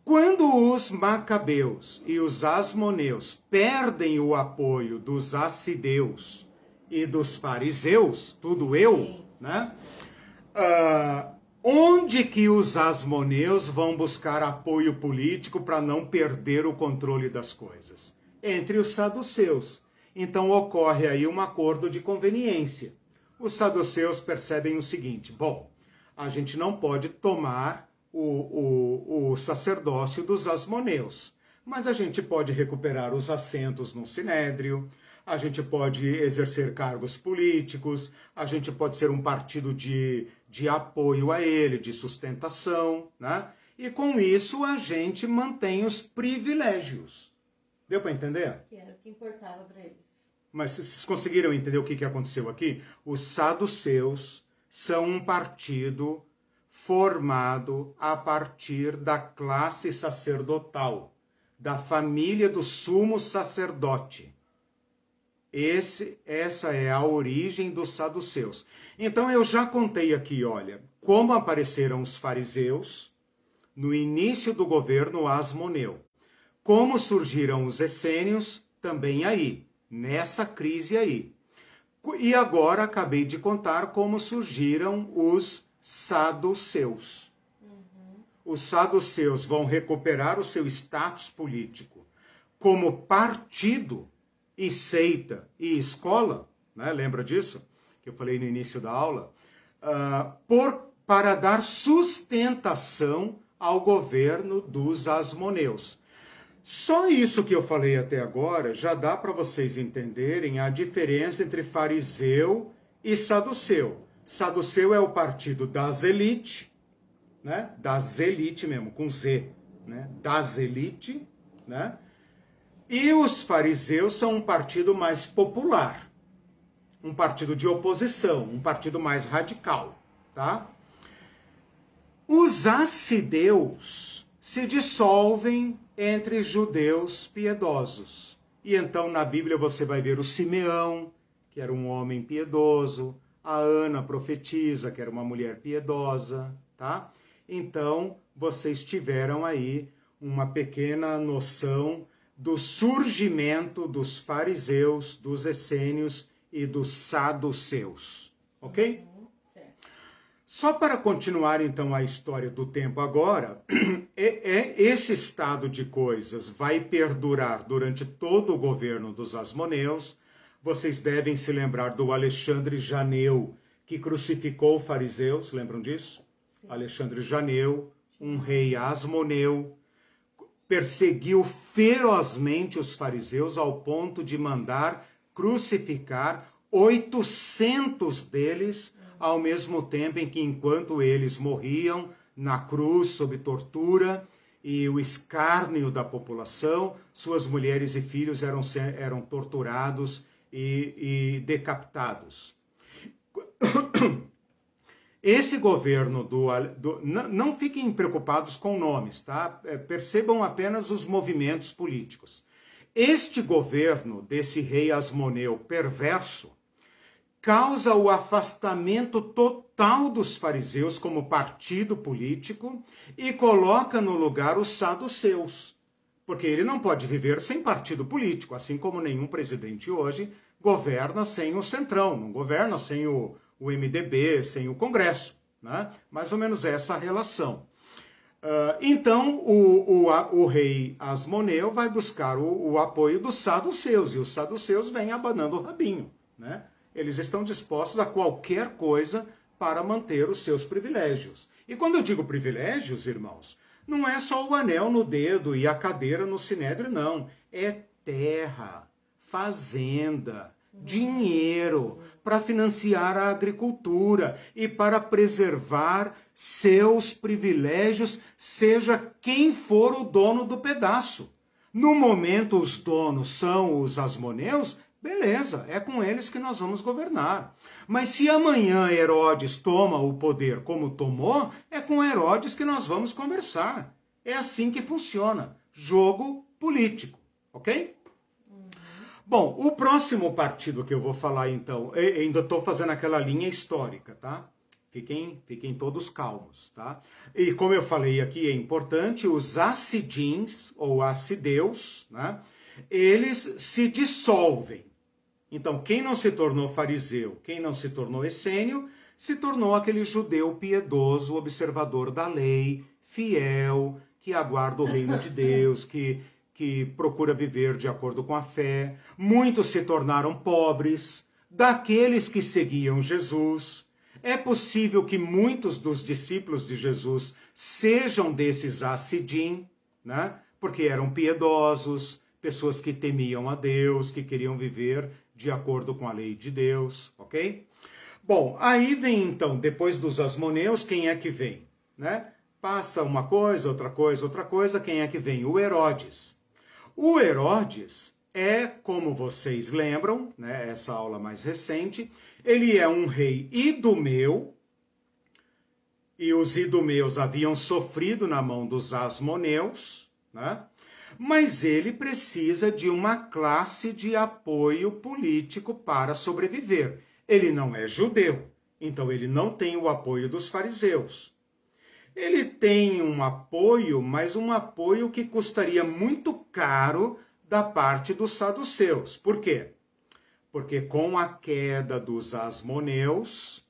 A: Quando os macabeus e os asmoneus perdem o apoio dos assideus e dos fariseus, tudo eu, né? Onde que os asmoneus vão buscar apoio político para não perder o controle das coisas? Entre os saduceus. Então ocorre aí um acordo de conveniência. Os saduceus percebem o seguinte: bom, a gente não pode tomar o sacerdócio dos asmoneus, mas a gente pode recuperar os assentos no sinédrio, a gente pode exercer cargos políticos, a gente pode ser um partido de apoio a ele, de sustentação, né? E com isso a gente mantém os privilégios. Deu para entender?
B: Que era o que importava para eles.
A: Mas vocês conseguiram entender o que aconteceu aqui? Os saduceus são um partido formado a partir da classe sacerdotal, da família do sumo sacerdote. Essa é a origem dos saduceus. Então eu já contei aqui, olha, como apareceram os fariseus no início do governo asmoneu. Como surgiram os essênios também aí, nessa crise aí. E agora acabei de contar como surgiram os saduceus. Os saduceus vão recuperar o seu status político como partido e seita e escola, né? Lembra disso? Que eu falei no início da aula? Para dar sustentação ao governo dos asmoneus. Só isso que eu falei até agora já dá para vocês entenderem a diferença entre fariseu e saduceu. Saduceu é o partido das elites, né? Das elites mesmo, com Z, né? Das elites, né? E os fariseus são um partido mais popular, um partido de oposição, um partido mais radical, tá? Os assideus se dissolvem entre judeus piedosos. E então na Bíblia você vai ver o Simeão, que era um homem piedoso, a Ana profetisa, que era uma mulher piedosa, tá? Então vocês tiveram aí uma pequena noção do surgimento dos fariseus, dos essênios e dos saduceus, ok? Só para continuar, então, a história do tempo agora, esse estado de coisas vai perdurar durante todo o governo dos asmoneus. Vocês devem se lembrar do Alexandre Janeu, que crucificou os fariseus, lembram disso? Sim. Alexandre Janeu, um rei asmoneu, perseguiu ferozmente os fariseus ao ponto de mandar crucificar 800 deles ao mesmo tempo em que, enquanto eles morriam na cruz sob tortura e o escárnio da população, suas mulheres e filhos eram torturados e decapitados. Esse governo não fiquem preocupados com nomes, tá? Percebam apenas os movimentos políticos. Este governo desse rei asmoneu perverso causa o afastamento total dos fariseus como partido político e coloca no lugar os saduceus, porque ele não pode viver sem partido político, assim como nenhum presidente hoje governa sem o centrão, não governa sem o MDB, sem o Congresso, né? Mais ou menos essa relação. Então, o rei asmoneu vai buscar o apoio dos saduceus, e os saduceus vêm abanando o rabinho, né? Eles estão dispostos a qualquer coisa para manter os seus privilégios. E quando eu digo privilégios, irmãos, não é só o anel no dedo e a cadeira no sinédrio, não. É terra, fazenda, dinheiro para financiar a agricultura e para preservar seus privilégios, seja quem for o dono do pedaço. No momento, os donos são os asmoneus, beleza, é com eles que nós vamos governar. Mas se amanhã Herodes toma o poder como tomou, é com Herodes que nós vamos conversar. É assim que funciona. Jogo político, ok? Bom, o próximo partido que eu vou falar, então, eu ainda estou fazendo aquela linha histórica, tá? Fiquem todos calmos, tá? E como eu falei aqui, é importante, os assidins, ou assideus, né? Eles se dissolvem. Então, quem não se tornou fariseu, quem não se tornou essênio, se tornou aquele judeu piedoso, observador da lei, fiel, que aguarda o reino de Deus, que procura viver de acordo com a fé. Muitos se tornaram pobres, daqueles que seguiam Jesus. É possível que muitos dos discípulos de Jesus sejam desses Hassidim, né? Porque eram piedosos, pessoas que temiam a Deus, que queriam viver de acordo com a lei de Deus, ok? Bom, aí vem então, depois dos asmoneus, quem é que vem? Né? Passa uma coisa, outra coisa, quem é que vem? O Herodes. O Herodes é, como vocês lembram, né, essa aula mais recente, ele é um rei idumeu, e os idumeus haviam sofrido na mão dos asmoneus, né? Mas ele precisa de uma classe de apoio político para sobreviver. Ele não é judeu, então ele não tem o apoio dos fariseus. Ele tem um apoio, mas um apoio que custaria muito caro da parte dos saduceus. Por quê? Porque com a queda dos asmoneus,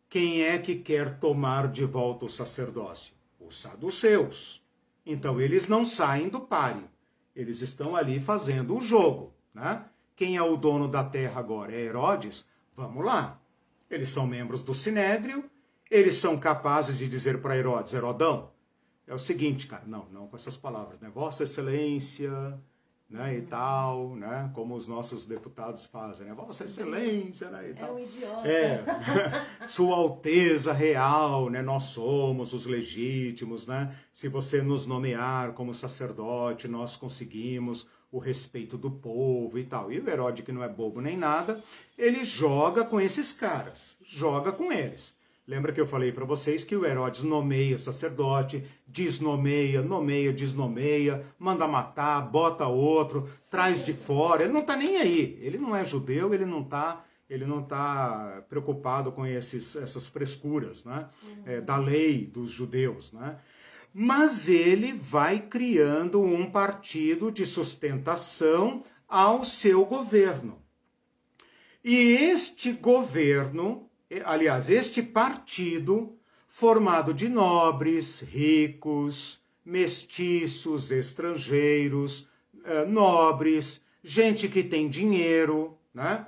A: quem é que quer tomar de volta o sacerdócio? Os saduceus. Então eles não saem do páreo. Eles estão ali fazendo o jogo, né? Quem é o dono da terra agora? É Herodes? Vamos lá. Eles são membros do Sinédrio, eles são capazes de dizer para Herodes, Herodão, é o seguinte, cara, não com essas palavras, né? Vossa Excelência, né, e tal, né? Como os nossos deputados fazem, né? Vossa Excelência, né, e tal.
B: É um idiota.
A: Sua Alteza Real, né? Nós somos os legítimos, né? Se você nos nomear como sacerdote, nós conseguimos o respeito do povo e tal. E o Herodes, que não é bobo nem nada, ele joga com esses caras, joga com eles. Lembra que eu falei para vocês que o Herodes nomeia sacerdote, desnomeia, nomeia, desnomeia, manda matar, bota outro, traz de fora. Ele não está nem aí. Ele não é judeu, ele não tá preocupado com essas frescuras, né? Da lei dos judeus, né? Mas ele vai criando um partido de sustentação ao seu governo. E este governo, aliás, este partido, formado de nobres, ricos, mestiços, estrangeiros, nobres, gente que tem dinheiro, né?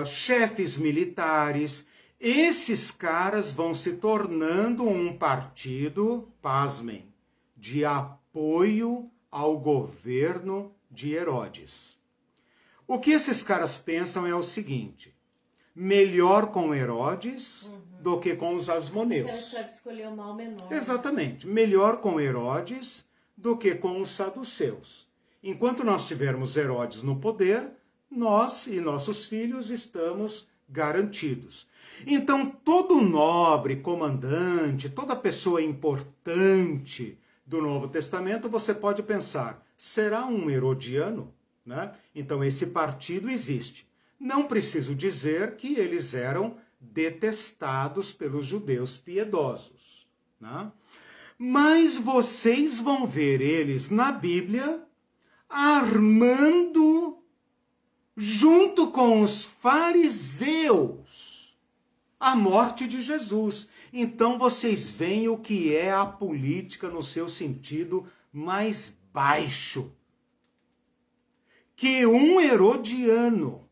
A: Chefes militares, esses caras vão se tornando um partido, pasmem, de apoio ao governo de Herodes. O que esses caras pensam é o seguinte: melhor com Herodes do que com os asmoneus.
B: Eles podem escolher o mal menor.
A: Exatamente. Melhor com Herodes do que com os saduceus. Enquanto nós tivermos Herodes no poder, nós e nossos filhos estamos garantidos. Então, todo nobre, comandante, toda pessoa importante do Novo Testamento, você pode pensar, será um herodiano? Né? Então, esse partido existe. Não preciso dizer que eles eram detestados pelos judeus piedosos. Né? Mas vocês vão ver eles na Bíblia armando, junto com os fariseus, a morte de Jesus. Então vocês veem o que é a política no seu sentido mais baixo. Que um herodiano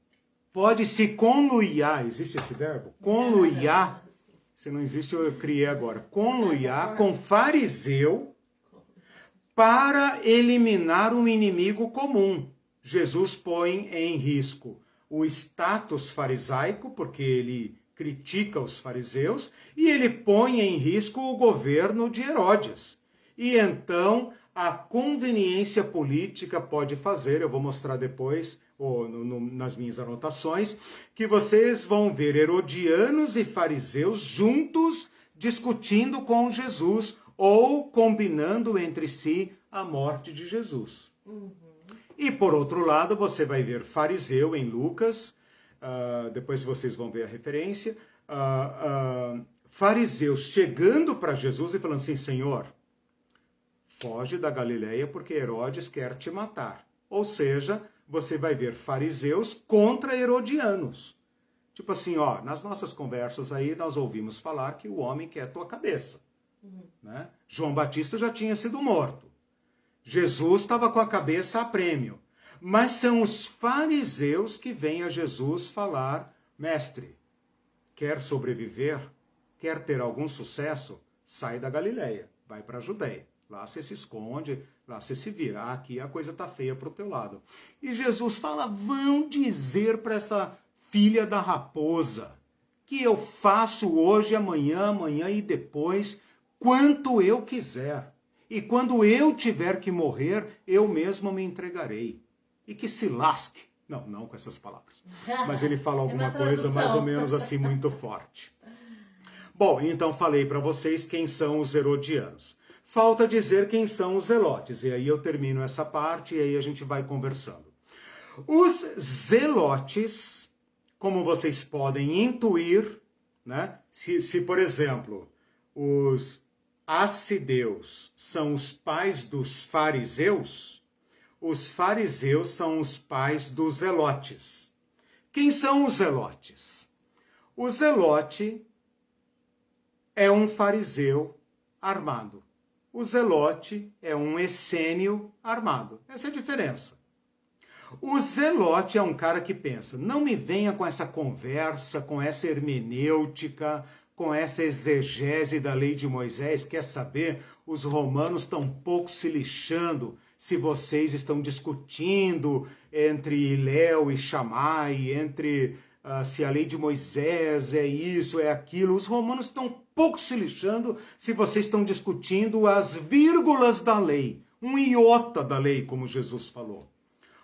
A: pode se conluiar, existe esse verbo? Conluiar, se não existe eu criei agora, conluiar com fariseu para eliminar um inimigo comum. Jesus põe em risco o status farisaico, porque ele critica os fariseus, e ele põe em risco o governo de Herodes. E então a conveniência política pode fazer, eu vou mostrar depois, nas minhas anotações, que vocês vão ver herodianos e fariseus juntos discutindo com Jesus ou combinando entre si a morte de Jesus. E por outro lado, você vai ver fariseu em Lucas, depois vocês vão ver a referência, fariseus chegando para Jesus e falando assim, Senhor, foge da Galileia porque Herodes quer te matar. Ou seja, você vai ver fariseus contra herodianos. Tipo assim, ó, nas nossas conversas aí nós ouvimos falar que o homem quer a tua cabeça. Né? João Batista já tinha sido morto. Jesus estava com a cabeça a prêmio. Mas são os fariseus que vêm a Jesus falar, mestre, quer sobreviver, quer ter algum sucesso, sai da Galileia, vai para a Judeia. Lá você se esconde, lá você se vira. Aqui a coisa tá feia pro teu lado. E Jesus fala, vão dizer para essa filha da raposa que eu faço hoje, amanhã e depois, quanto eu quiser. E quando eu tiver que morrer, eu mesmo me entregarei. E que se lasque. Não com essas palavras. Mas ele fala alguma coisa mais ou menos assim muito forte. Bom, então falei para vocês quem são os herodianos. Falta dizer quem são os zelotes. E aí eu termino essa parte e aí a gente vai conversando. Os zelotes, como vocês podem intuir, né? Se por exemplo, os assedeus são os pais dos fariseus, os fariseus são os pais dos zelotes. Quem são os zelotes? O zelote é um fariseu armado. O zelote é um essênio armado. Essa é a diferença. O zelote é um cara que pensa, não me venha com essa conversa, com essa hermenêutica, com essa exegese da lei de Moisés. Quer saber? Os romanos estão pouco se lixando se vocês estão discutindo entre Hilel e Shammai, entre se a lei de Moisés é isso, é aquilo. Os romanos estão pouco se lixando se vocês estão discutindo as vírgulas da lei, um iota da lei, como Jesus falou.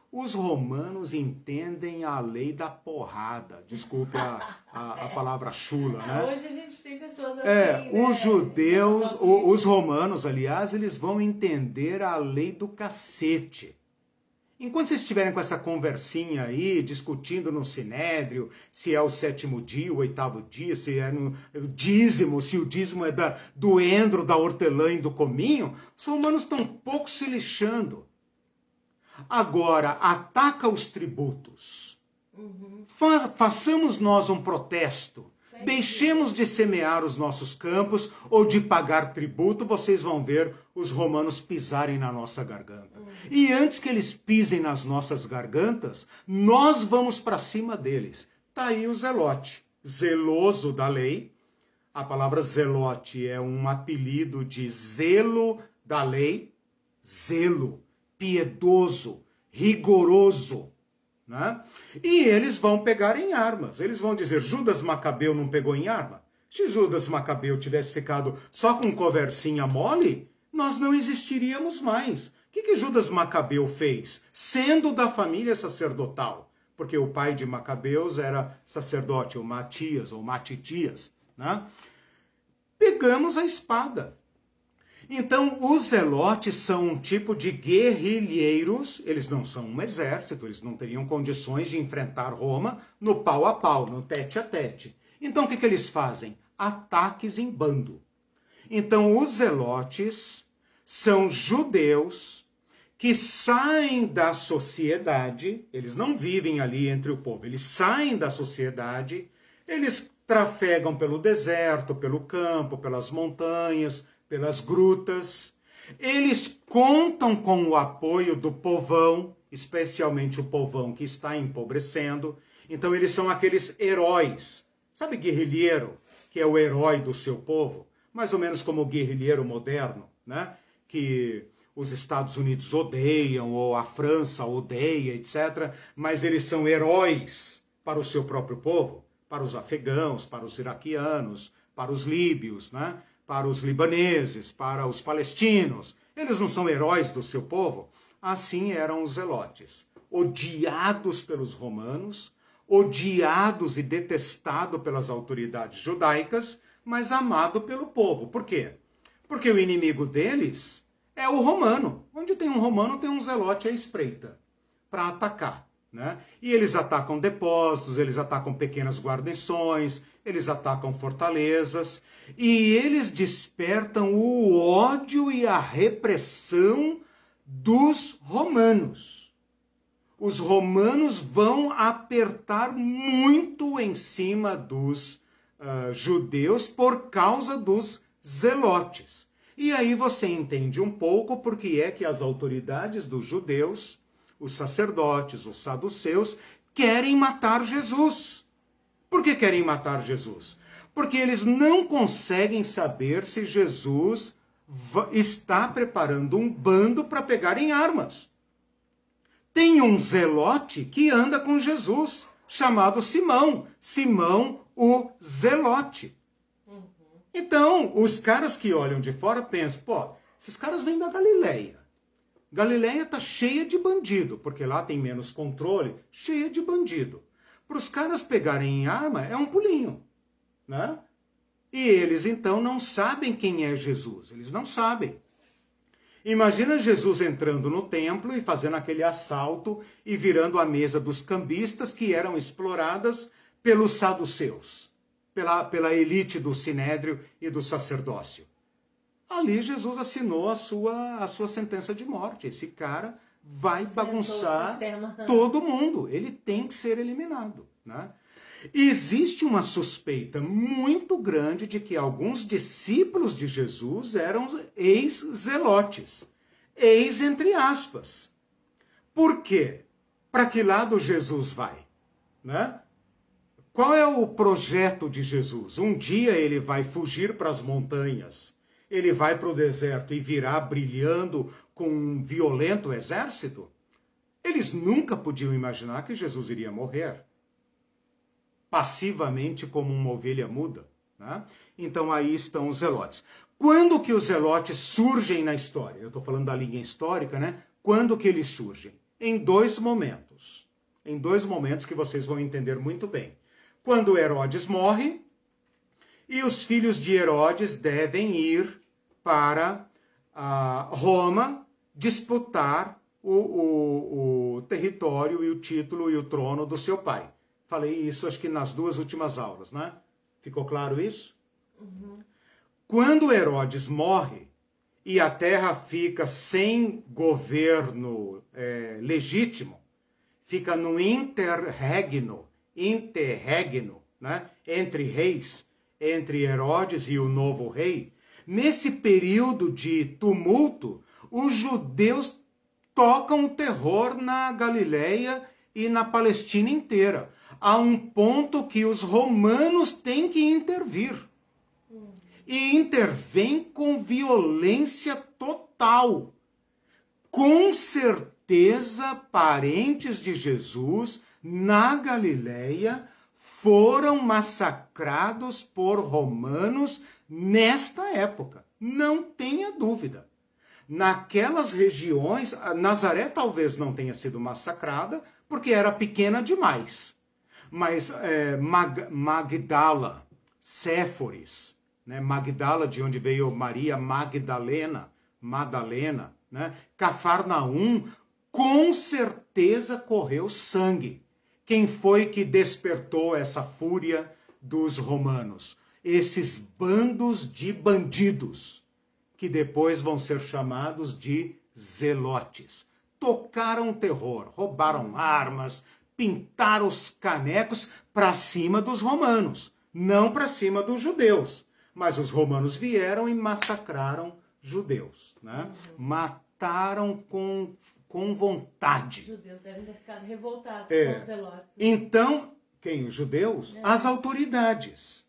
A: Os romanos entendem a lei da porrada. Desculpe a palavra chula, né?
B: Hoje a gente tem pessoas assim,
A: os
B: né?
A: judeus, os romanos, aliás, eles vão entender a lei do cacete. Enquanto vocês estiverem com essa conversinha aí, discutindo no Sinédrio, se é o 7º dia, o 8º dia, se é no dízimo, se o dízimo é do endro, da hortelã e do cominho, os romanos estão pouco se lixando. Agora, ataca os tributos. Façamos nós um protesto. Deixemos de semear os nossos campos ou de pagar tributo, vocês vão ver os romanos pisarem na nossa garganta. E antes que eles pisem nas nossas gargantas, nós vamos para cima deles. Tá aí o zelote, zeloso da lei. A palavra zelote é um apelido de zelo da lei. Zelo, piedoso, rigoroso. Né? E eles vão pegar em armas. Eles vão dizer, Judas Macabeu não pegou em arma? Se Judas Macabeu tivesse ficado só com conversinha mole, nós não existiríamos mais. O que Judas Macabeu fez? Sendo da família sacerdotal. Porque o pai de Macabeus era sacerdote, ou Matias, ou Matitias. Né? Pegamos a espada. Então, os zelotes são um tipo de guerrilheiros, eles não são um exército, eles não teriam condições de enfrentar Roma no pau a pau, no tete a tete. Então, o que eles fazem? Ataques em bando. Então, os zelotes são judeus que saem da sociedade, eles não vivem ali entre o povo, eles saem da sociedade, eles trafegam pelo deserto, pelo campo, pelas montanhas, pelas grutas, eles contam com o apoio do povão, especialmente o povão que está empobrecendo. Então eles são aqueles heróis. Sabe guerrilheiro, que é o herói do seu povo? Mais ou menos como o guerrilheiro moderno, né? Que os Estados Unidos odeiam, ou a França odeia, etc. Mas eles são heróis para o seu próprio povo, para os afegãos, para os iraquianos, para os líbios, né? Para os libaneses, para os palestinos. Eles não são heróis do seu povo? Assim eram os zelotes. Odiados pelos romanos, odiados e detestados pelas autoridades judaicas, mas amado pelo povo. Por quê? Porque o inimigo deles é o romano. Onde tem um romano, tem um zelote à espreita para atacar. Né? E eles atacam depósitos, eles atacam pequenas guarnições, eles atacam fortalezas, e eles despertam o ódio e a repressão dos romanos. os romanos vão apertar muito em cima dos judeus por causa dos zelotes. E aí você entende um pouco porque é que as autoridades dos judeus, os sacerdotes, os saduceus, querem matar Jesus. Por que querem matar Jesus? Porque eles não conseguem saber se Jesus está preparando um bando para pegarem armas. Tem um zelote que anda com Jesus, chamado Simão. Simão, o zelote. Então, os caras que olham de fora pensam, pô, esses caras vêm da Galileia. Galileia está cheia de bandido, porque lá tem menos controle, cheia de bandido. Para os caras pegarem em arma, é um pulinho, né? E eles, então, não sabem quem é Jesus. Eles não sabem. Imagina Jesus entrando no templo e fazendo aquele assalto e virando a mesa dos cambistas que eram exploradas pelos saduceus, pela elite do sinédrio e do sacerdócio. Ali Jesus assinou a sua sentença de morte. Esse cara vai bagunçar todo mundo. Ele tem que ser eliminado, né? Existe uma suspeita muito grande de que alguns discípulos de Jesus eram ex-zelotes. Ex entre aspas. Por quê? Para que lado Jesus vai? Né? Qual é o projeto de Jesus? Um dia ele vai fugir para as montanhas. Ele vai para o deserto e virá brilhando com um violento exército? Eles nunca podiam imaginar que Jesus iria morrer passivamente como uma ovelha muda, né? Então aí estão os zelotes. Quando que os zelotes surgem na história? Eu estou falando da linha histórica, né? Quando que eles surgem? Em dois momentos. Em dois momentos que vocês vão entender muito bem. Quando Herodes morre e os filhos de Herodes devem ir para Roma disputar o território e o título e o trono do seu pai. Falei isso, acho que nas duas últimas aulas, né? Ficou claro isso? Uhum. Quando Herodes morre e a terra fica sem governo legítimo, fica no interregno, né? Entre reis, entre Herodes e o novo rei, nesse período de tumulto, os judeus tocam o terror na Galileia e na Palestina inteira. A um ponto que os romanos têm que intervir. E intervém com violência total. Com certeza, parentes de Jesus na Galileia foram massacrados por romanos nesta época. Não tenha dúvida. Naquelas regiões, Nazaré talvez não tenha sido massacrada, porque era pequena demais. Mas Magdala, Séforis, né? Magdala, de onde veio Maria Magdalena, né? Cafarnaum, com certeza correu sangue. Quem foi que despertou essa fúria dos romanos? Esses bandos de bandidos, que depois vão ser chamados de zelotes. Tocaram terror, roubaram armas, pintaram os canecos para cima dos romanos, não para cima dos judeus. Mas os romanos vieram e massacraram judeus, né? Mataram com vontade.
B: Os judeus devem ter ficado revoltados com os zelotes. Né?
A: Então, quem? Os judeus? As autoridades.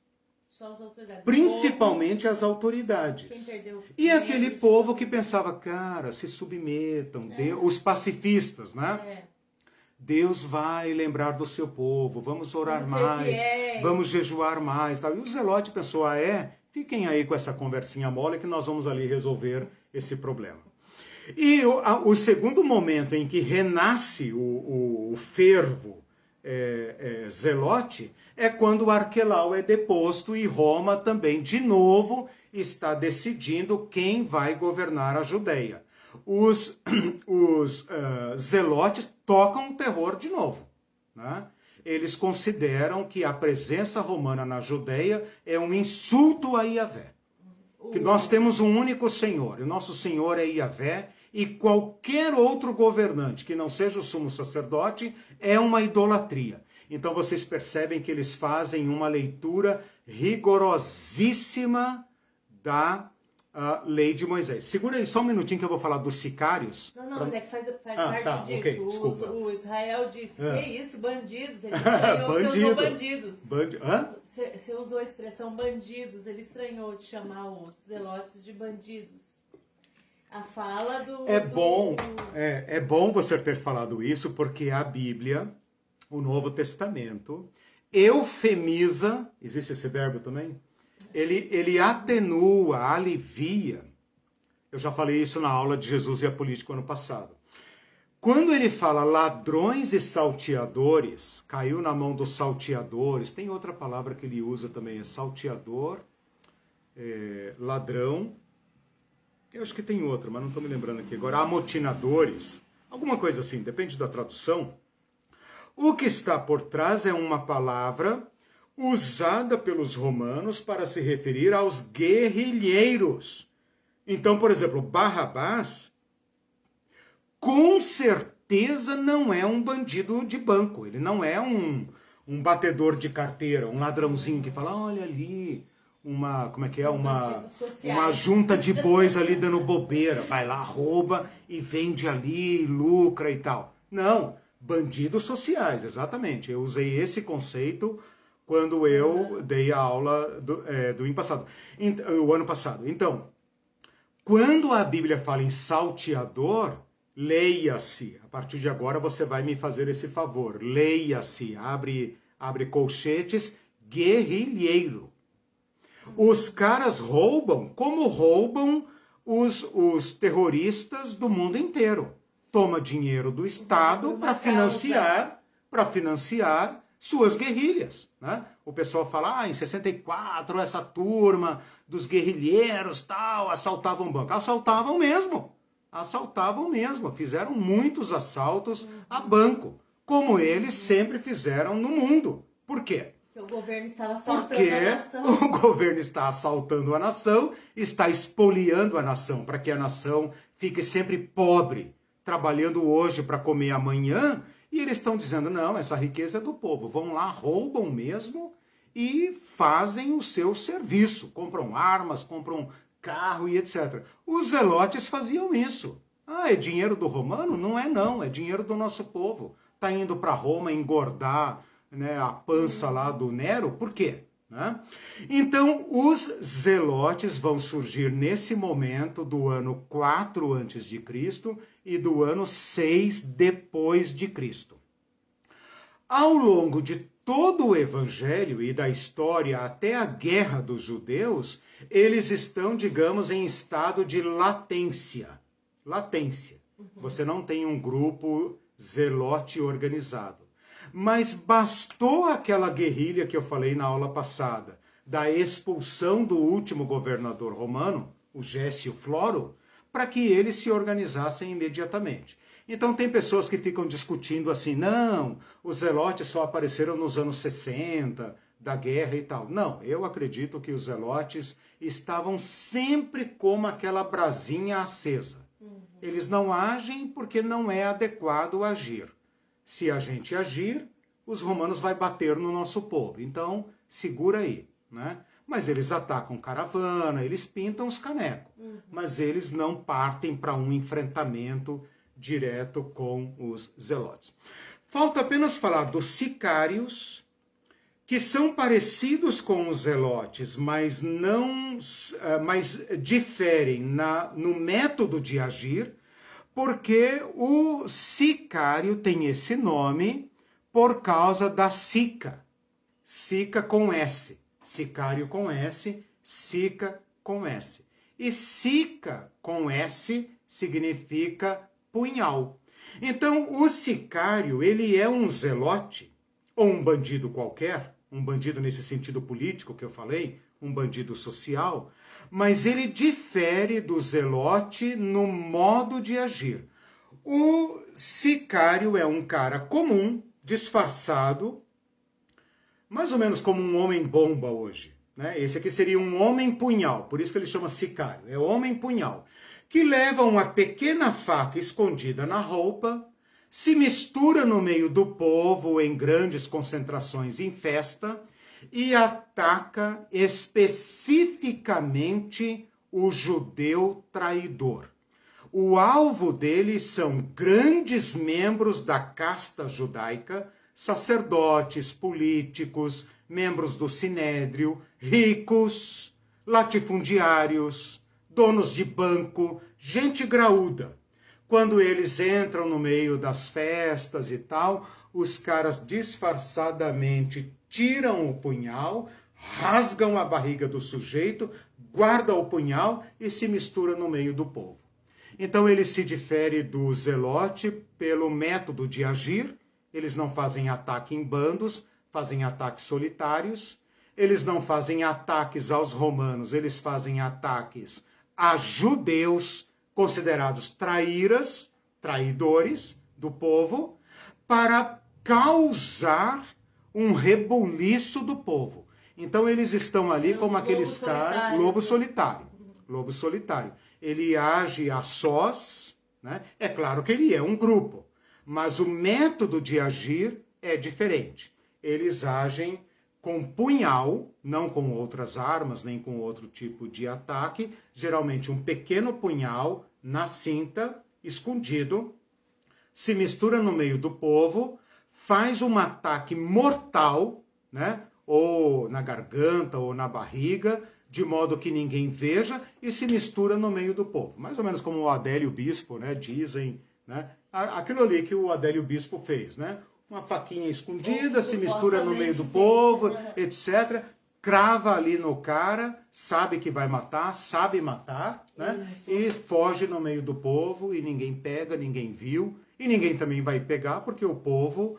B: Só as autoridades.
A: Principalmente as autoridades.
B: Quem perdeu
A: E aquele povo que pensava, cara, se submetam, os pacifistas, né? Deus vai lembrar do seu povo, vamos orar mais, vamos jejuar mais. Tal. E o zelote pensou, fiquem aí com essa conversinha mole que nós vamos ali resolver esse problema. E o segundo momento em que renasce o fervo zelote é quando Arquelau é deposto e Roma também, de novo, está decidindo quem vai governar a Judeia. Os zelotes tocam o terror de novo, né? Eles consideram que a presença romana na Judeia é um insulto a Yahvé. Que nós temos um único Senhor, e o nosso Senhor é Yahvé, e qualquer outro governante que não seja o sumo sacerdote é uma idolatria. Então vocês percebem que eles fazem uma leitura rigorosíssima da lei de Moisés. Segura aí só um minutinho que eu vou falar dos sicários.
B: Não, mas é que faz parte disso.
A: Okay,
B: o Israel disse, que isso, bandidos. Ele estranhou, você usou bandidos. Você usou a expressão bandidos, ele estranhou de chamar os zelotes de bandidos. A fala do...
A: É bom você ter falado isso, porque a Bíblia, o Novo Testamento, eufemiza, existe esse verbo também? Ele atenua, alivia. Eu já falei isso na aula de Jesus e a política ano passado. Quando ele fala ladrões e salteadores, caiu na mão dos salteadores, tem outra palavra que ele usa também, é salteador, ladrão, eu acho que tem outra, mas não estou me lembrando aqui agora, amotinadores, alguma coisa assim, depende da tradução. O que está por trás é uma palavra usada pelos romanos para se referir aos guerrilheiros. Então, por exemplo, Barrabás, com certeza não é um bandido de banco, ele não é um batedor de carteira, um ladrãozinho que fala, olha ali, uma junta de bois ali dando bobeira, vai lá, rouba e vende ali, lucra e tal. Não, bandidos sociais, exatamente. Eu usei esse conceito quando eu dei a aula do ano passado. Então, quando a Bíblia fala em salteador, leia-se. A partir de agora você vai me fazer esse favor. Leia-se, abre colchetes, guerrilheiro. Os caras roubam como roubam os terroristas do mundo inteiro. Toma dinheiro do Estado para financiar suas guerrilhas, né? O pessoal fala, em 64 essa turma dos guerrilheiros tal, assaltavam banco. Assaltavam mesmo, fizeram muitos assaltos a banco, como eles sempre fizeram no mundo. Por quê?
B: O governo estava assaltando a nação.
A: O governo está assaltando a nação, está expoliando a nação, para que a nação fique sempre pobre, trabalhando hoje para comer amanhã, e eles estão dizendo, não, essa riqueza é do povo. Vão lá, roubam mesmo e fazem o seu serviço. Compram armas, compram carro e etc. Os zelotes faziam isso. É dinheiro do romano? Não, é dinheiro do nosso povo. Está indo para Roma engordar, né, a pança lá do Nero, por quê? Né? Então, os zelotes vão surgir nesse momento do ano 4 a.C. e do ano 6 depois de Cristo. Ao longo de todo o Evangelho e da história até a Guerra dos Judeus, eles estão, digamos, em estado de latência. Você não tem um grupo zelote organizado. Mas bastou aquela guerrilha que eu falei na aula passada, da expulsão do último governador romano, o Gécio Floro, para que eles se organizassem imediatamente. Então tem pessoas que ficam discutindo assim, não, os zelotes só apareceram nos anos 60, da guerra e tal. Não, eu acredito que os zelotes estavam sempre como aquela brasinha acesa. Eles não agem porque não é adequado agir. Se a gente agir, os romanos vão bater no nosso povo. Então, segura aí, né? Mas eles atacam caravana, eles pintam os canecos. Mas eles não partem para um enfrentamento direto com os zelotes. Falta apenas falar dos sicários, que são parecidos com os zelotes, mas diferem no método de agir, porque o sicário tem esse nome por causa da sica. Sica com S. Sicário com S, sica com S. E sica com S significa punhal. Então, o sicário, ele é um zelote, ou um bandido qualquer, um bandido nesse sentido político que eu falei, um bandido social, mas ele difere do zelote no modo de agir. O sicário é um cara comum, disfarçado, mais ou menos como um homem-bomba hoje, né? Esse aqui seria um homem-punhal, por isso que ele chama sicário, é homem-punhal, que leva uma pequena faca escondida na roupa, se mistura no meio do povo em grandes concentrações em festa e ataca especificamente o judeu traidor. O alvo deles são grandes membros da casta judaica, sacerdotes, políticos, membros do sinédrio, ricos, latifundiários, donos de banco, gente graúda. Quando eles entram no meio das festas e tal, os caras disfarçadamente tiram o punhal, rasgam a barriga do sujeito, guardam o punhal e se misturam no meio do povo. Então ele se difere do zelote pelo método de agir. Eles não fazem ataque em bandos, fazem ataques solitários. Eles não fazem ataques aos romanos, eles fazem ataques a judeus considerados traidores do povo, para causar um rebuliço do povo. Então eles estão ali como aqueles caras, lobo solitário. Ele age a sós, né? É claro que ele é um grupo, mas o método de agir é diferente. Eles agem com punhal, não com outras armas, nem com outro tipo de ataque, geralmente um pequeno punhal na cinta, escondido, se mistura no meio do povo, faz um ataque mortal, né? Ou na garganta ou na barriga, de modo que ninguém veja, e se mistura no meio do povo. Mais ou menos como o Adélio Bispo, né, dizem, né, aquilo ali que o Adélio Bispo fez, né, uma faquinha escondida, se mistura no meio do povo, etc., crava ali no cara, sabe que vai matar, sabe matar, né, e foge no meio do povo, e ninguém pega, ninguém viu, e ninguém também vai pegar, porque o povo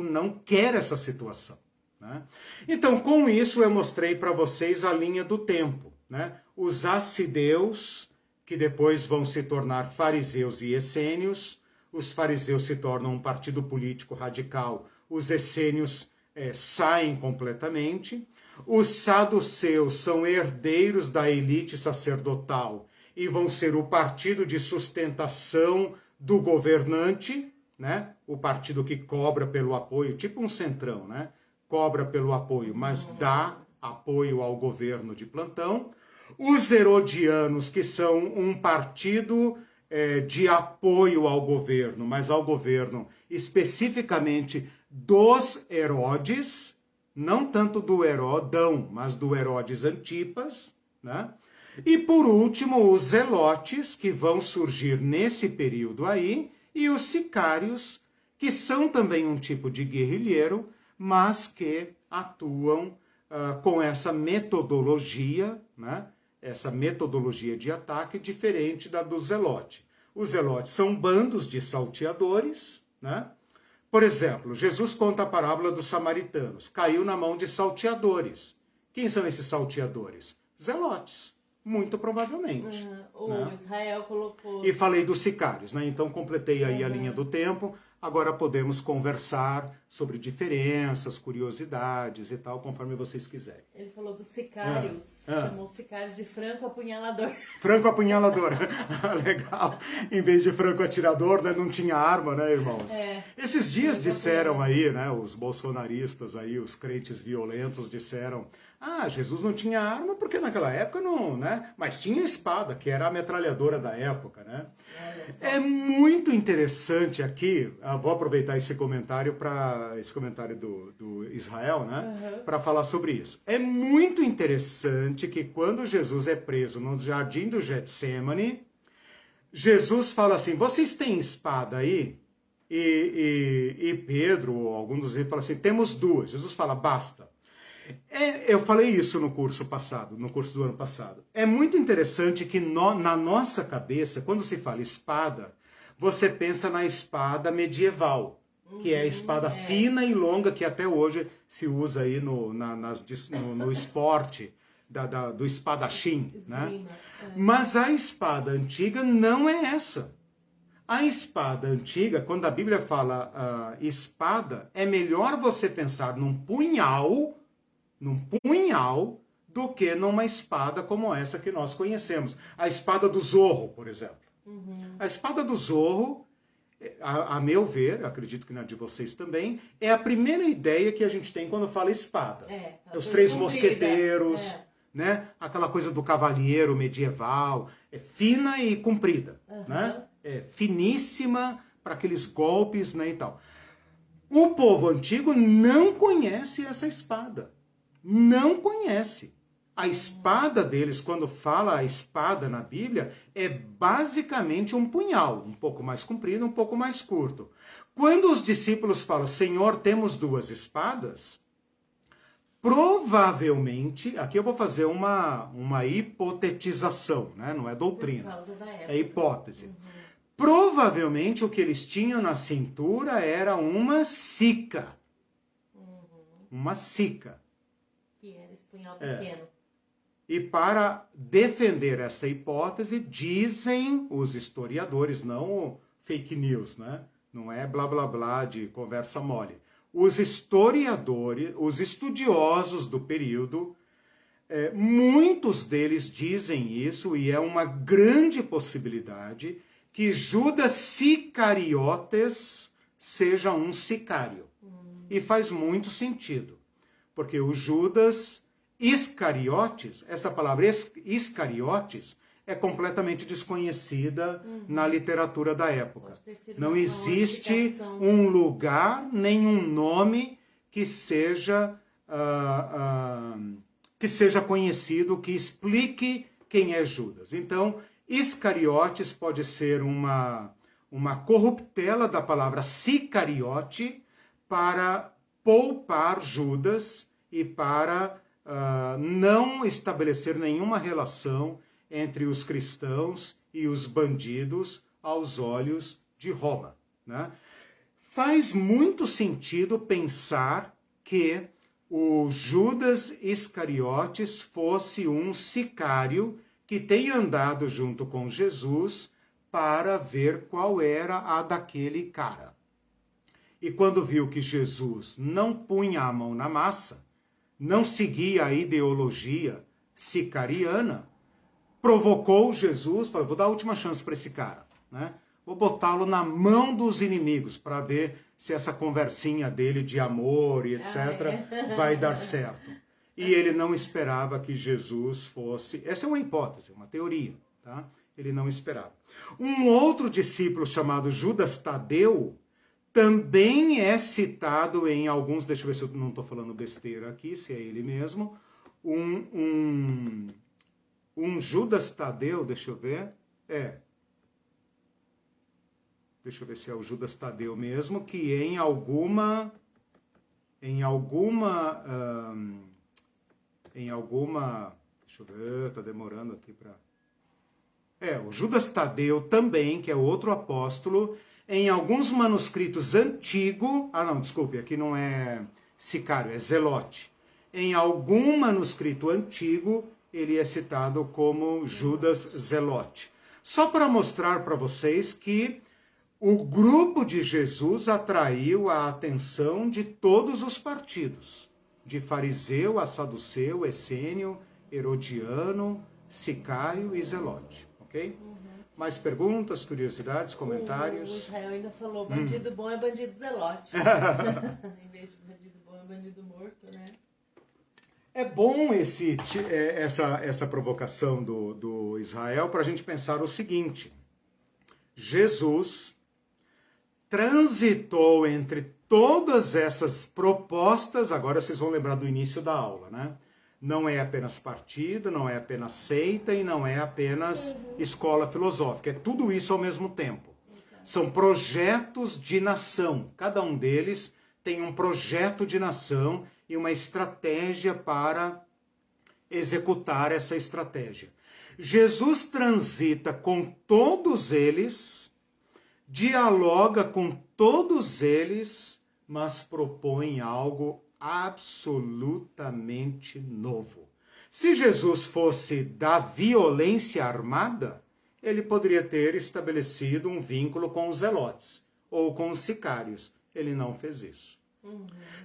A: não quer essa situação. Né? Então, com isso, eu mostrei para vocês a linha do tempo. Né? Os assideus, que depois vão se tornar fariseus e essênios. Os fariseus se tornam um partido político radical. Os essênios saem completamente. Os saduceus são herdeiros da elite sacerdotal e vão ser o partido de sustentação do governante, né? O partido que cobra pelo apoio, tipo um centrão, né? Cobra pelo apoio, mas dá apoio ao governo de plantão. Os herodianos, que são um partido de apoio ao governo, mas ao governo especificamente dos Herodes, não tanto do Herodão, mas do Herodes Antipas, né? E por último, os zelotes, que vão surgir nesse período aí, e os sicários, que são também um tipo de guerrilheiro, mas que atuam com essa metodologia, né? Essa metodologia de ataque diferente da do zelote. Os zelotes são bandos de salteadores, né? Por exemplo, Jesus conta a parábola dos samaritanos. Caiu na mão de salteadores. Quem são esses salteadores? Zelotes, muito provavelmente.
B: O Israel colocou...
A: E falei dos sicários, né? Então completei aí a linha do tempo. Agora podemos conversar sobre diferenças, curiosidades e tal, conforme vocês quiserem.
B: Ele falou dos sicários, chamou os sicários de franco apunhalador.
A: Franco apunhalador, legal. Em vez de franco atirador, né, não tinha arma, né, irmãos? Esses dias disseram aí, né, os bolsonaristas aí, os crentes violentos disseram, Jesus não tinha arma porque naquela época não, né? Mas tinha espada, que era a metralhadora da época, né? É muito interessante aqui, vou aproveitar esse comentário do Israel, né? Para falar sobre isso. É muito interessante que quando Jesus é preso no jardim do Getsemane, Jesus fala assim, vocês têm espada aí? E Pedro, ou algum dos eles, fala assim, temos duas. Jesus fala, basta. Eu falei isso no curso do ano passado. É muito interessante que na nossa cabeça, quando se fala espada, você pensa na espada medieval, que é a espada fina e longa que até hoje se usa aí no esporte do espadachim, né? Mas a espada antiga não é essa. A espada antiga, quando a Bíblia fala espada, é melhor você pensar num punhal do que numa espada como essa que nós conhecemos. A espada do Zorro, por exemplo. A espada do Zorro, a meu ver, acredito que na de vocês também, é a primeira ideia que a gente tem quando fala espada. Os três mosqueteiros, né? Aquela coisa do cavalheiro medieval, é fina e comprida, né? É finíssima para aqueles golpes, né, e tal. O povo antigo não conhece essa espada. Não conhece. A espada deles, quando fala a espada na Bíblia, é basicamente um punhal, um pouco mais comprido, um pouco mais curto. Quando os discípulos falam, Senhor, temos duas espadas, provavelmente, aqui eu vou fazer uma hipotetização, né? Não é doutrina,
B: Por causa da época.
A: é hipótese. Provavelmente o que eles tinham na cintura era uma sica. Uma sica.
B: Que era esse punhal pequeno.
A: E para defender essa hipótese, dizem os historiadores, não fake news, né? Não é blá blá blá de conversa mole. Os historiadores, os estudiosos do período, muitos deles dizem isso, e é uma grande possibilidade que Judas Iscariotes seja um sicário. E faz muito sentido, porque o Judas Iscariotes, essa palavra Iscariotes, é completamente desconhecida na literatura da época. Não existe um lugar, nenhum nome que seja conhecido, que explique quem é Judas. Então, Iscariotes pode ser uma corruptela da palavra sicariote para poupar Judas e para não estabelecer nenhuma relação entre os cristãos e os bandidos aos olhos de Roma, né? Faz muito sentido pensar que o Judas Iscariotes fosse um sicário que tenha andado junto com Jesus para ver qual era a daquele cara. E quando viu que Jesus não punha a mão na massa, não seguia a ideologia sicariana, provocou Jesus, falou, vou dar a última chance para esse cara, né? Vou botá-lo na mão dos inimigos para ver se essa conversinha dele de amor e etc. vai dar certo. E ele não esperava que Jesus fosse... Essa é uma hipótese, uma teoria, tá? Ele não esperava. Um outro discípulo chamado Judas Tadeu também é citado em alguns... Deixa eu ver se eu não estou falando besteira aqui, se é ele mesmo. Um Judas Tadeu, deixa eu ver. Deixa eu ver se é o Judas Tadeu mesmo, que em alguma, deixa eu ver, tá demorando aqui para... o Judas Tadeu também, que é outro apóstolo, em alguns manuscritos antigos, desculpe, aqui não é sicário, é zelote. Em algum manuscrito antigo, ele é citado como Judas Zelote. Só para mostrar para vocês que o grupo de Jesus atraiu a atenção de todos os partidos, de fariseu a saduceu, essênio, herodiano, sicário e zelote, ok? Mais perguntas, curiosidades, comentários?
B: O Israel ainda falou, bandido bom é bandido zelote. Em vez de bandido bom é bandido morto, né?
A: É bom essa provocação do Israel para a gente pensar o seguinte. Jesus transitou entre todas essas propostas, agora vocês vão lembrar do início da aula, né? Não é apenas partido, não é apenas seita e não é apenas escola filosófica. É tudo isso ao mesmo tempo. São projetos de nação. Cada um deles tem um projeto de nação e uma estratégia para executar essa estratégia. Jesus transita com todos eles, dialoga com todos eles, mas propõe algo absolutamente novo. Se Jesus fosse da violência armada, ele poderia ter estabelecido um vínculo com os zelotes ou com os sicários. Ele não fez isso.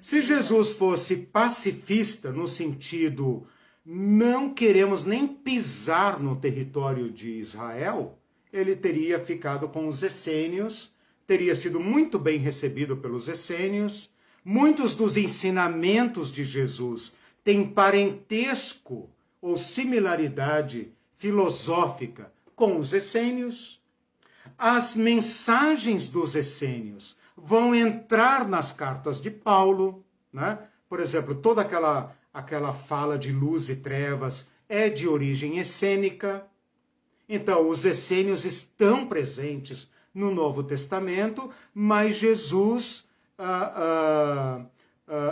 A: Se Jesus fosse pacifista no sentido não queremos nem pisar no território de Israel, ele teria ficado com os essênios, teria sido muito bem recebido pelos essênios. Muitos dos ensinamentos de Jesus têm parentesco ou similaridade filosófica com os essênios. As mensagens dos essênios vão entrar nas cartas de Paulo, né? Por exemplo, toda aquela fala de luz e trevas é de origem essênica. Então, os essênios estão presentes no Novo Testamento, mas Jesus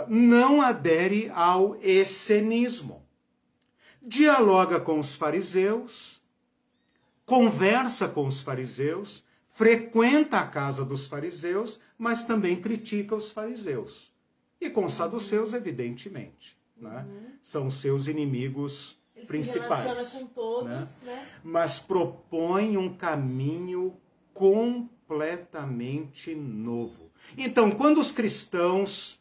A: não adere ao essenismo. Dialoga com os fariseus, conversa com os fariseus, frequenta a casa dos fariseus, mas também critica os fariseus. E com os saduceus, evidentemente. Né? São seus inimigos principais. Ele se relaciona com todos, né? Mas propõe um caminho completamente novo. Então, quando os cristãos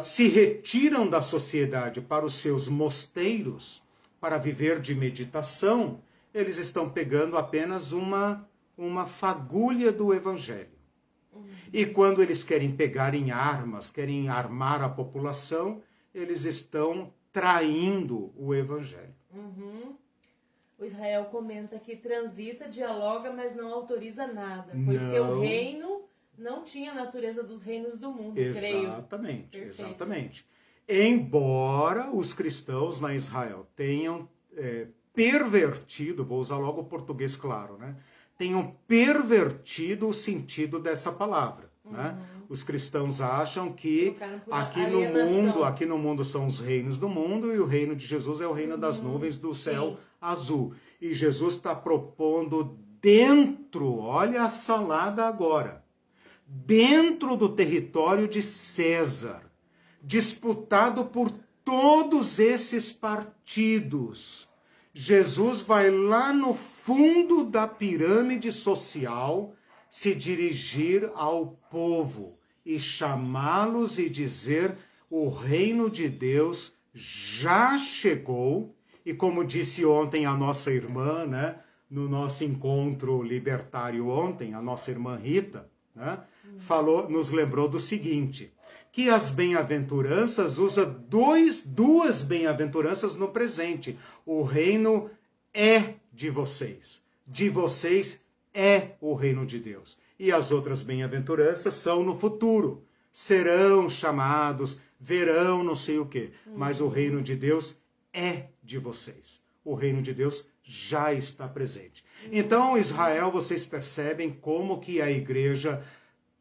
A: se retiram da sociedade para os seus mosteiros, para viver de meditação, eles estão pegando apenas uma fagulha do evangelho. E quando eles querem pegar em armas, querem armar a população, eles estão traindo o evangelho.
B: O Israel comenta que transita, dialoga, mas não autoriza nada, pois seu reino não tinha a natureza dos reinos do mundo, creio.
A: Exatamente. Embora os cristãos na Israel tenham pervertido, vou usar logo o português claro, né? Tenham pervertido o sentido dessa palavra. Né? Os cristãos acham que aqui no mundo são os reinos do mundo e o reino de Jesus é o reino das nuvens do céu azul. E Jesus está propondo dentro, olha a salada agora, dentro do território de César, disputado por todos esses partidos. Jesus vai lá no fundo da pirâmide social se dirigir ao povo e chamá-los e dizer: o reino de Deus já chegou. E como disse ontem a nossa irmã, né, no nosso encontro libertário ontem, a nossa irmã Rita, né, nos lembrou do seguinte, que as bem-aventuranças usa duas bem-aventuranças no presente. O reino é de vocês é o reino de Deus. E as outras bem-aventuranças são no futuro. Serão chamados, verão não sei o quê. Mas o reino de Deus é de vocês. O reino de Deus já está presente. Então, Israel, vocês percebem como que a igreja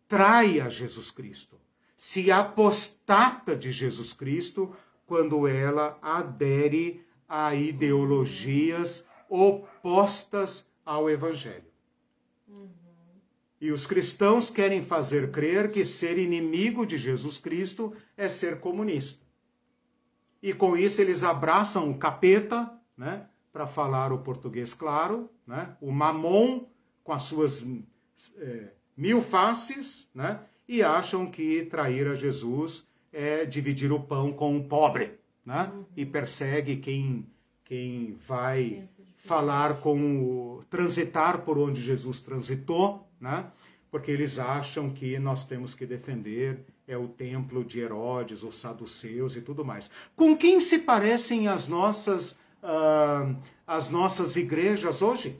A: trai a Jesus Cristo. Se apostata de Jesus Cristo quando ela adere a ideologias opostas ao Evangelho. E os cristãos querem fazer crer que ser inimigo de Jesus Cristo é ser comunista. E com isso eles abraçam o capeta, né, para falar o português claro, né, o mamon com as suas 1000 faces, né, e acham que trair a Jesus é dividir o pão com o pobre, né, e persegue quem vai falar transitar por onde Jesus transitou, né? Porque eles acham que nós temos que defender o templo de Herodes, os saduceus e tudo mais. Com quem se parecem as nossas igrejas hoje?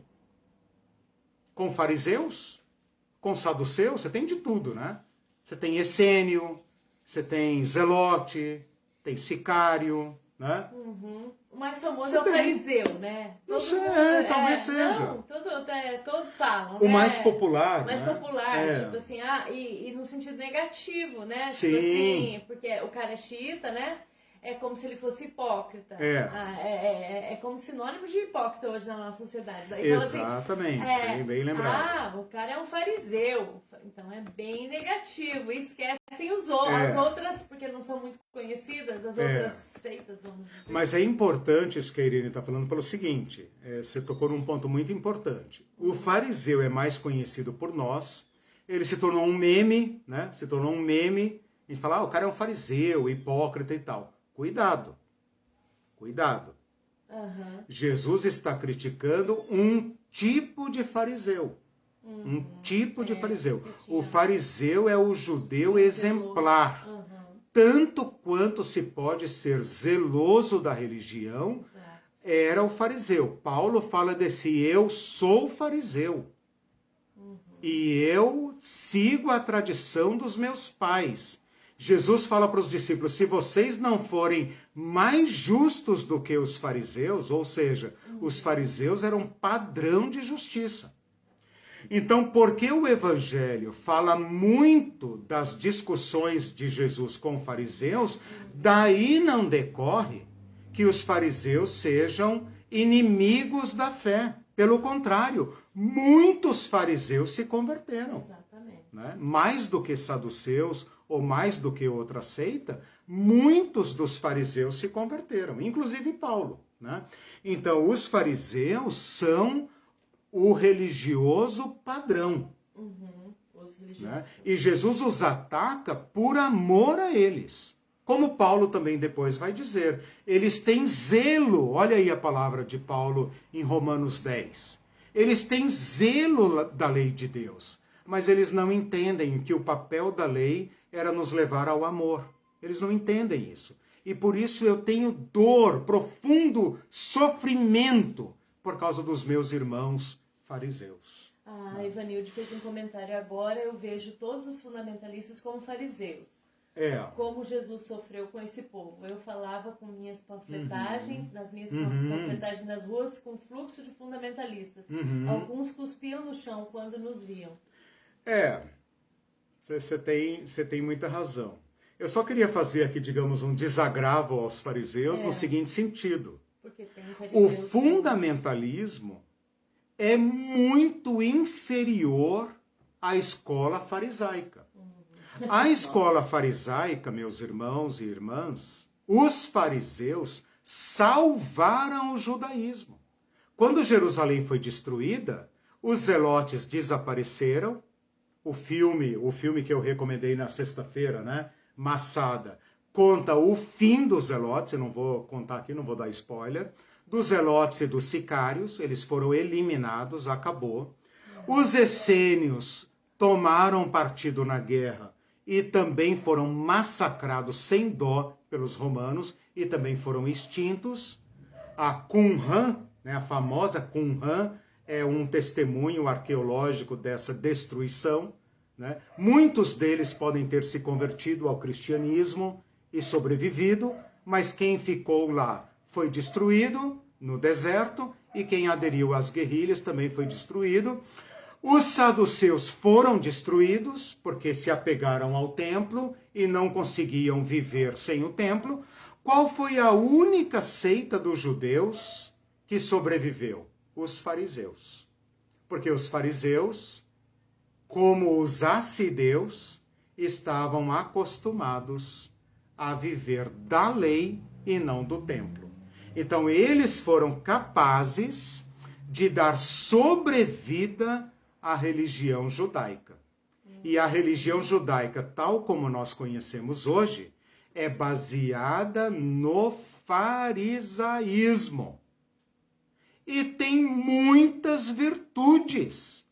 A: Com fariseus? Com saduceus? Você tem de tudo, né? Você tem essênio, você tem zelote, tem sicário, né?
B: O mais famoso é o fariseu, né?
A: Não sei, talvez seja.
B: Não, todos falam.
A: O mais popular.
B: O mais popular, tipo assim, e no sentido negativo, né? Sim. Tipo assim, porque o cara é xiita, né? É como se ele fosse hipócrita. É como sinônimo de hipócrita hoje na nossa sociedade. Daí
A: exatamente, assim, bem lembrado.
B: O cara é um fariseu. Então é bem negativo. E esquecem as outras, porque não são muito conhecidas, as outras seitas, vamos dizer.
A: Mas é importante isso que a Irene está falando pelo seguinte, você tocou num ponto muito importante. O fariseu é mais conhecido por nós, ele se tornou um meme, né? Se tornou um meme, e fala, o cara é um fariseu, hipócrita e tal. Cuidado. Jesus está criticando um tipo de fariseu. Um tipo de fariseu. O fariseu é o judeu exemplar. Tanto quanto se pode ser zeloso da religião, era o fariseu. Paulo fala desse eu sou fariseu. E eu sigo a tradição dos meus pais. Jesus fala para os discípulos, se vocês não forem mais justos do que os fariseus, ou seja, os fariseus eram padrão de justiça. Então, porque o Evangelho fala muito das discussões de Jesus com fariseus, daí não decorre que os fariseus sejam inimigos da fé. Pelo contrário, muitos fariseus se converteram.
B: Exatamente.
A: Né? Mais do que saduceus ou mais do que outra seita, muitos dos fariseus se converteram, inclusive Paulo. Né? Então, os fariseus são o religioso padrão.
B: Os religiosos.
A: Né? E Jesus os ataca por amor a eles. Como Paulo também depois vai dizer. Eles têm zelo, olha aí a palavra de Paulo em Romanos 10. Eles têm zelo da lei de Deus, mas eles não entendem que o papel da lei era nos levar ao amor. Eles não entendem isso. E por isso eu tenho dor, profundo sofrimento por causa dos meus irmãos fariseus.
B: Ivanilde fez um comentário agora, eu vejo todos os fundamentalistas como fariseus. Como Jesus sofreu com esse povo. Eu falava com minhas panfletagens, nas minhas panfletagens nas ruas, com fluxo de fundamentalistas. Alguns cuspiam no chão quando nos viam.
A: Você tem muita razão. Eu só queria fazer aqui, digamos, um desagravo aos fariseus no seguinte sentido.
B: Porque tem
A: o fundamentalismo é muito inferior à escola farisaica. A escola farisaica, meus irmãos e irmãs, os fariseus salvaram o judaísmo. Quando Jerusalém foi destruída, os zelotes desapareceram. O filme que eu recomendei na sexta-feira, né? Massada, conta o fim dos zelotes, eu não vou contar aqui, não vou dar spoiler, dos zelotes e dos sicários, eles foram eliminados, acabou. Os essênios tomaram partido na guerra e também foram massacrados sem dó pelos romanos e também foram extintos. A Qumran, né, a famosa Qumran, é um testemunho arqueológico dessa destruição. Né? Muitos deles podem ter se convertido ao cristianismo e sobrevivido, mas quem ficou lá foi destruído no deserto e quem aderiu às guerrilhas também foi destruído. Os saduceus foram destruídos porque se apegaram ao templo e não conseguiam viver sem o templo. Qual foi a única seita dos judeus que sobreviveu? Os fariseus. Porque os fariseus, como os assideus, estavam acostumados a viver da lei e não do templo. Então, eles foram capazes de dar sobrevida à religião judaica. E a religião judaica, tal como nós conhecemos hoje, é baseada no farisaísmo. E tem muitas virtudes.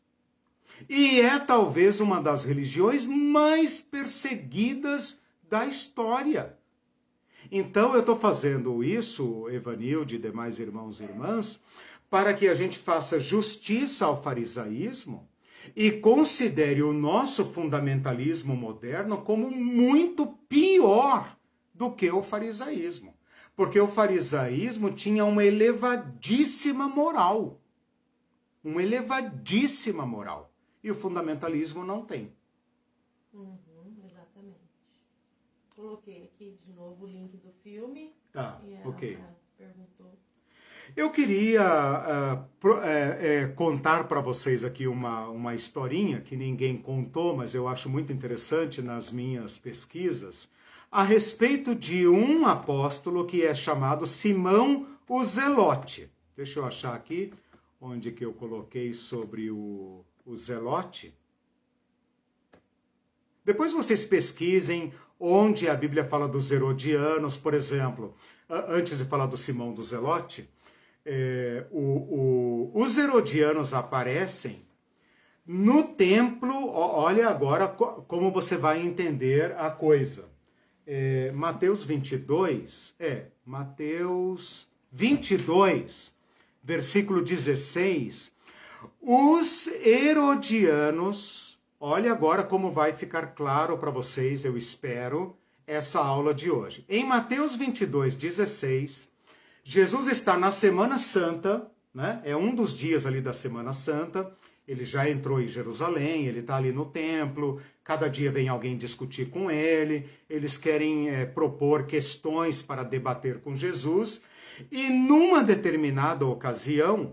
A: E é talvez uma das religiões mais perseguidas da história. Então eu estou fazendo isso, Evanilde e demais irmãos e irmãs, para que a gente faça justiça ao farisaísmo e considere o nosso fundamentalismo moderno como muito pior do que o farisaísmo. Porque o farisaísmo tinha uma elevadíssima moral. Uma elevadíssima moral. E o fundamentalismo não tem.
B: Exatamente. Coloquei aqui de novo o link do filme.
A: Tá, ok.
B: Perguntou.
A: Eu queria contar para vocês aqui uma historinha que ninguém contou, mas eu acho muito interessante nas minhas pesquisas, a respeito de um apóstolo que é chamado Simão o Zelote. Deixa eu achar aqui onde que eu coloquei sobre o Zelote. Depois vocês pesquisem onde a Bíblia fala dos herodianos, por exemplo. Antes de falar do Simão do Zelote, os herodianos aparecem no templo. Olha agora como você vai entender a coisa. Mateus 22, Mateus 22, versículo 16, os herodianos, olha agora como vai ficar claro para vocês, eu espero, essa aula de hoje. Em Mateus 22, 16, Jesus está na Semana Santa, né? É um dos dias ali da Semana Santa, ele já entrou em Jerusalém, ele está ali no templo, cada dia vem alguém discutir com ele, eles querem propor questões para debater com Jesus, e numa determinada ocasião,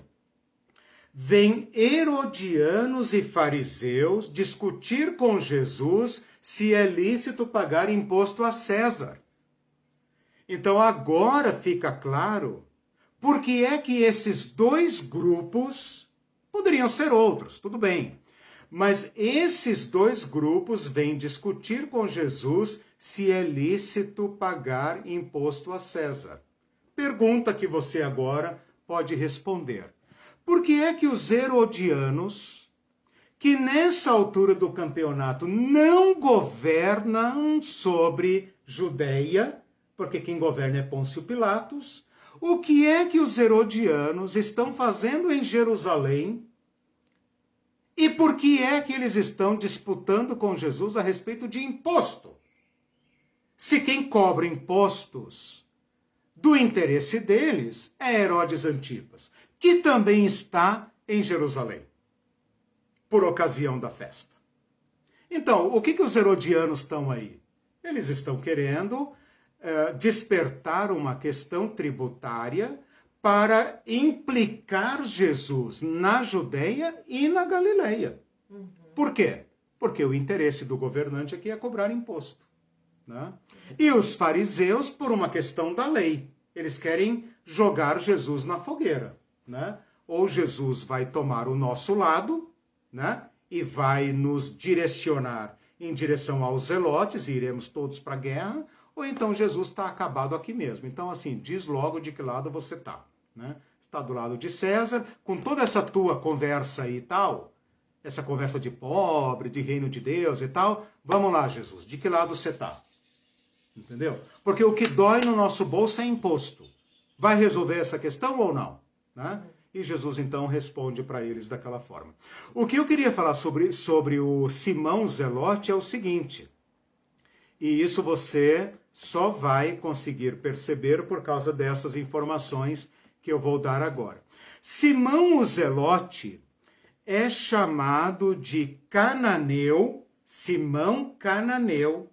A: vem herodianos e fariseus discutir com Jesus se é lícito pagar imposto a César. Então agora fica claro por que é que esses dois grupos, poderiam ser outros, tudo bem, mas esses dois grupos vêm discutir com Jesus se é lícito pagar imposto a César. Pergunta que você agora pode responder. Por que é que os herodianos, que nessa altura do campeonato não governam sobre Judeia, porque quem governa é Pôncio Pilatos, o que é que os herodianos estão fazendo em Jerusalém? E por que é que eles estão disputando com Jesus a respeito de imposto? Se quem cobra impostos do interesse deles é Herodes Antipas, que também está em Jerusalém, por ocasião da festa. Então, o que os herodianos estão aí? Eles estão querendo despertar uma questão tributária para implicar Jesus na Judeia e na Galileia. Por quê? Porque o interesse do governante aqui é cobrar imposto, né? E os fariseus, por uma questão da lei, eles querem jogar Jesus na fogueira, né? Ou Jesus vai tomar o nosso lado, né? E vai nos direcionar em direção aos zelotes e iremos todos para a guerra, ou então Jesus está acabado aqui mesmo. Então, assim, diz logo de que lado você está, né? Está do lado de César, com toda essa tua conversa aí e tal, essa conversa de pobre, de reino de Deus e tal, vamos lá, Jesus, de que lado você está? Entendeu? Porque o que dói no nosso bolso é imposto. Vai resolver essa questão ou não? Né? E Jesus então responde para eles daquela forma. O que eu queria falar sobre o Simão Zelote é o seguinte, e isso você só vai conseguir perceber por causa dessas informações que eu vou dar agora. Simão o Zelote é chamado de cananeu, Simão Cananeu,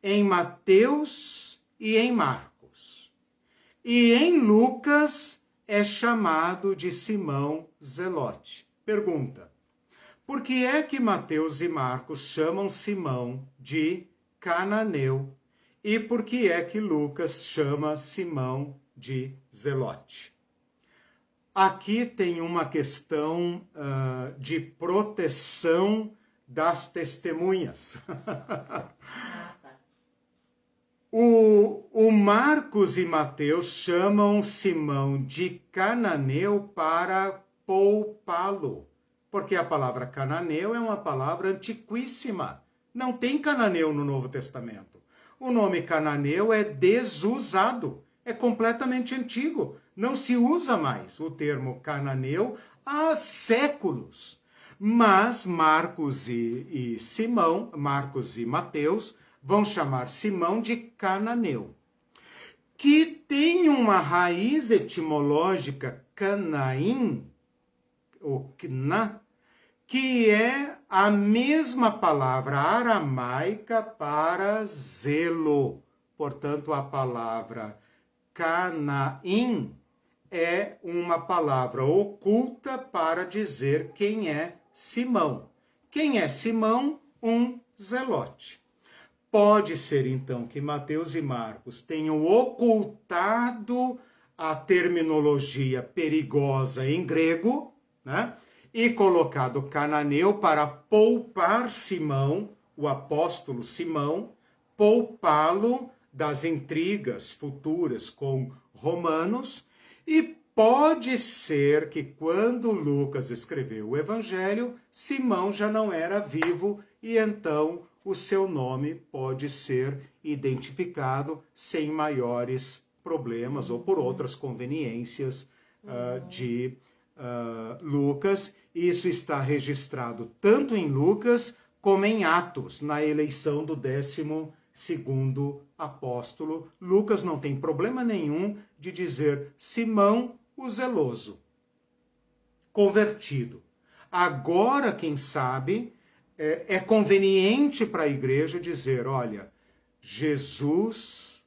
A: em Mateus e em Marcos. E em Lucas é chamado de Simão Zelote. Pergunta: por que é que Mateus e Marcos chamam Simão de cananeu? E por que é que Lucas chama Simão de Zelote? Aqui tem uma questão de proteção das testemunhas. O Marcos e Mateus chamam Simão de cananeu para poupá-lo, porque a palavra cananeu é uma palavra antiquíssima. Não tem cananeu no Novo Testamento. O nome cananeu é desusado, é completamente antigo. Não se usa mais o termo cananeu há séculos. Mas Marcos e Mateus vão chamar Simão de cananeu, que tem uma raiz etimológica canaim, ou kna, que é a mesma palavra aramaica para zelo. Portanto, a palavra Canaim é uma palavra oculta para dizer quem é Simão. Quem é Simão? Um zelote. Pode ser, então, que Mateus e Marcos tenham ocultado a terminologia perigosa em grego, né? E colocado cananeu para poupar Simão, o apóstolo Simão, poupá-lo das intrigas futuras com romanos, e pode ser que quando Lucas escreveu o Evangelho, Simão já não era vivo e então o seu nome pode ser identificado sem maiores problemas ou por outras conveniências de Lucas. Isso está registrado tanto em Lucas como em Atos, na eleição do 12º apóstolo. Lucas não tem problema nenhum de dizer Simão o zeloso, convertido. Agora, quem sabe, é conveniente para a igreja dizer, olha, Jesus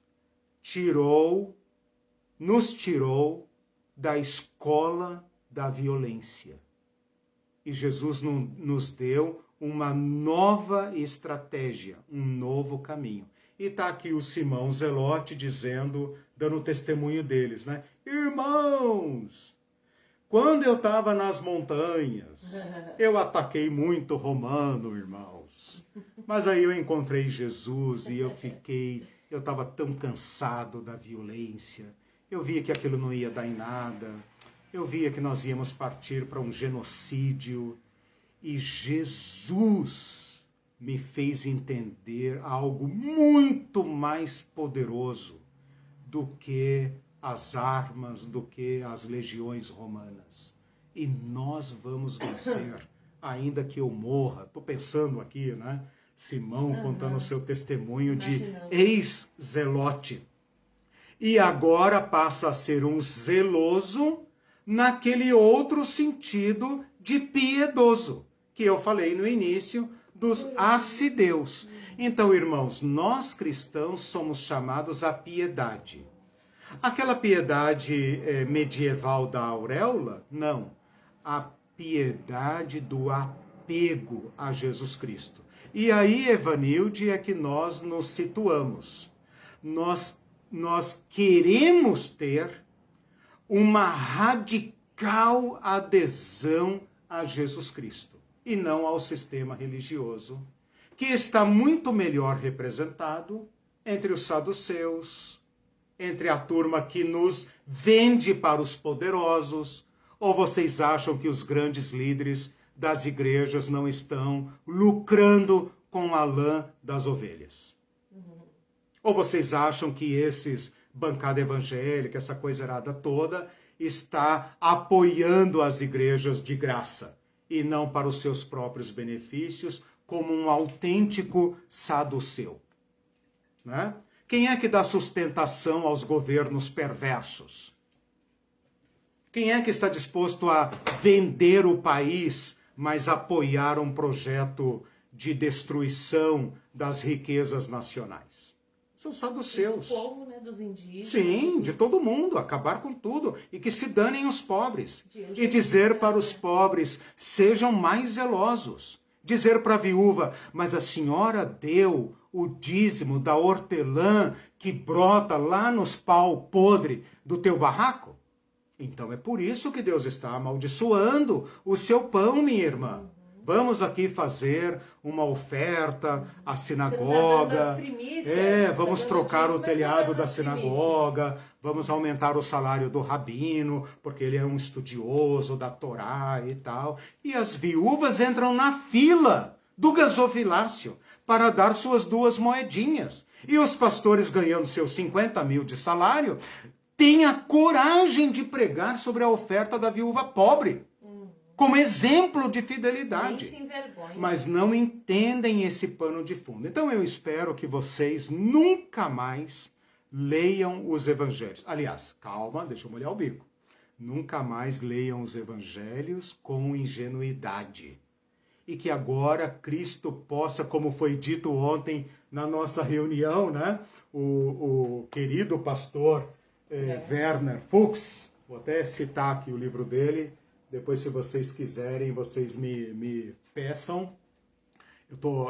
A: nos tirou da escola da violência. E Jesus nos deu uma nova estratégia, um novo caminho. E está aqui o Simão Zelote dando testemunho deles, né? Irmãos, quando eu estava nas montanhas, eu ataquei muito romano, irmãos. Mas aí eu encontrei Jesus e eu estava tão cansado da violência. Eu via que aquilo não ia dar em nada. Eu via que nós íamos partir para um genocídio. E Jesus me fez entender algo muito mais poderoso do que as armas, do que as legiões romanas. E nós vamos vencer, ainda que eu morra. Estou pensando aqui, né? Simão contando o seu testemunho de ex-zelote. E agora passa a ser um zeloso naquele outro sentido de piedoso, que eu falei no início, dos assideus. Então, irmãos, nós cristãos somos chamados à piedade. Aquela piedade medieval da auréola? Não. A piedade do apego a Jesus Cristo. E aí, Evanilde, é que nós nos situamos. Nós queremos ter uma radical adesão a Jesus Cristo e não ao sistema religioso, que está muito melhor representado entre os saduceus, entre a turma que nos vende para os poderosos. Ou vocês acham que os grandes líderes das igrejas não estão lucrando com a lã das ovelhas? Ou vocês acham que esses bancada evangélica, essa coisa errada toda, está apoiando as igrejas de graça e não para os seus próprios benefícios, como um autêntico saduceu? Né? Quem é que dá sustentação aos governos perversos? Quem é que está disposto a vender o país, mas apoiar um projeto de destruição das riquezas nacionais? São saduceus.
B: Do povo, né? Dos indígenas.
A: Sim, de todo mundo, acabar com tudo. E que se danem os pobres. E dizer para os pobres, sejam mais zelosos. Dizer para a viúva, mas a senhora deu o dízimo da hortelã que brota lá nos pau podre do teu barraco? Então é por isso que Deus está amaldiçoando o seu pão, minha irmã. Vamos aqui fazer uma oferta à sinagoga. Vamos trocar o telhado da sinagoga, vamos aumentar o salário do rabino, porque ele é um estudioso da Torá e tal. E as viúvas entram na fila do gasofilácio para dar suas 2 moedinhas. E os pastores, ganhando seus 50 mil de salário, têm a coragem de pregar sobre a oferta da viúva pobre, como exemplo de fidelidade.
B: Nem se envergonha.
A: Mas não entendem esse pano de fundo. Então eu espero que vocês nunca mais leiam os evangelhos. Aliás, calma, deixa eu molhar o bico. Nunca mais leiam os evangelhos com ingenuidade. E que agora Cristo possa, como foi dito ontem na nossa reunião, né? O querido pastor Werner Fuchs, vou até citar aqui o livro dele. Depois, se vocês quiserem, vocês me peçam.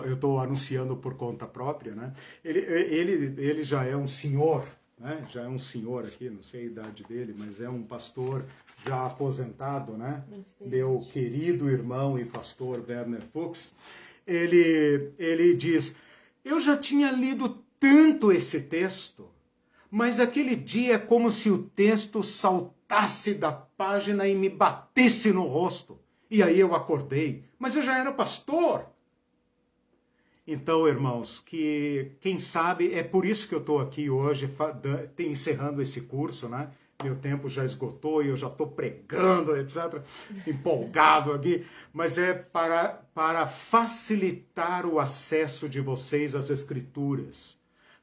A: Eu tô anunciando por conta própria, né? Ele já é um senhor, né? Já é um senhor aqui, não sei a idade dele, mas é um pastor já aposentado, né? Meu querido irmão e pastor Werner Fuchs. Ele diz, eu já tinha lido tanto esse texto, mas aquele dia é como se o texto saltasse levantasse da página e me batesse no rosto. E aí eu acordei. Mas eu já era pastor. Então, irmãos, que quem sabe, é por isso que eu estou aqui hoje, encerrando esse curso, né? Meu tempo já esgotou e eu já estou pregando, etc., empolgado aqui, mas é para facilitar o acesso de vocês às Escrituras,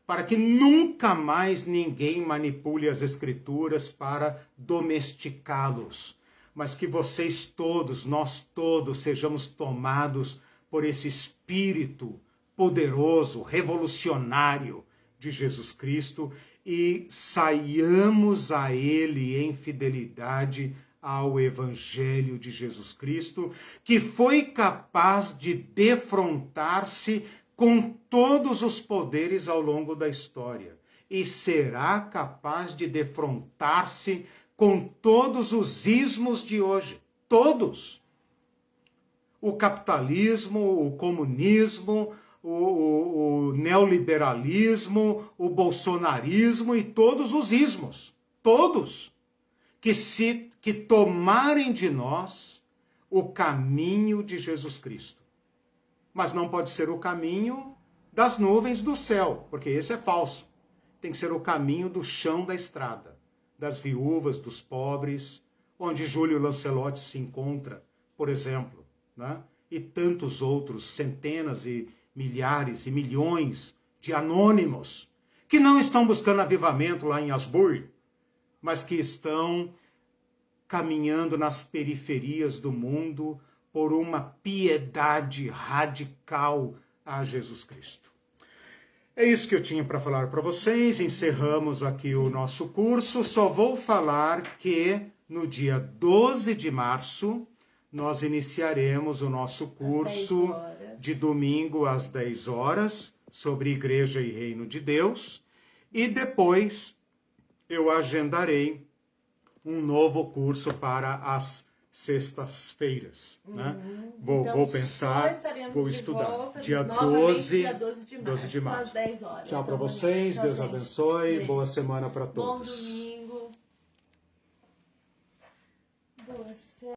A: para que nunca mais ninguém manipule as Escrituras para domesticá-los, mas que vocês todos, nós todos, sejamos tomados por esse Espírito poderoso, revolucionário de Jesus Cristo, e saiamos a Ele em fidelidade ao Evangelho de Jesus Cristo, que foi capaz de defrontar-se com todos os poderes ao longo da história, e será capaz de defrontar-se com todos os ismos de hoje, todos. O capitalismo, o comunismo, o neoliberalismo, o bolsonarismo e todos os ismos, todos, que tomarem de nós o caminho de Jesus Cristo. Mas não pode ser o caminho das nuvens do céu, porque esse é falso. Tem que ser o caminho do chão da estrada, das viúvas, dos pobres, onde Júlio Lancelotti se encontra, por exemplo, né? E tantos outros, centenas e milhares e milhões de anônimos que não estão buscando avivamento lá em Asbury, mas que estão caminhando nas periferias do mundo por uma piedade radical a Jesus Cristo. É isso que eu tinha para falar para vocês. Encerramos aqui o nosso curso. Só vou falar que no dia 12 de março nós iniciaremos o nosso curso de domingo às 10 horas, sobre Igreja e Reino de Deus, e depois eu agendarei um novo curso para as sextas-feiras. Né? Vou pensar, vou estudar. Dia 12 de março.
B: Às 10 horas.
A: Tchau para vocês, Deus abençoe, boa semana para todos.
B: Bom domingo. Boas férias.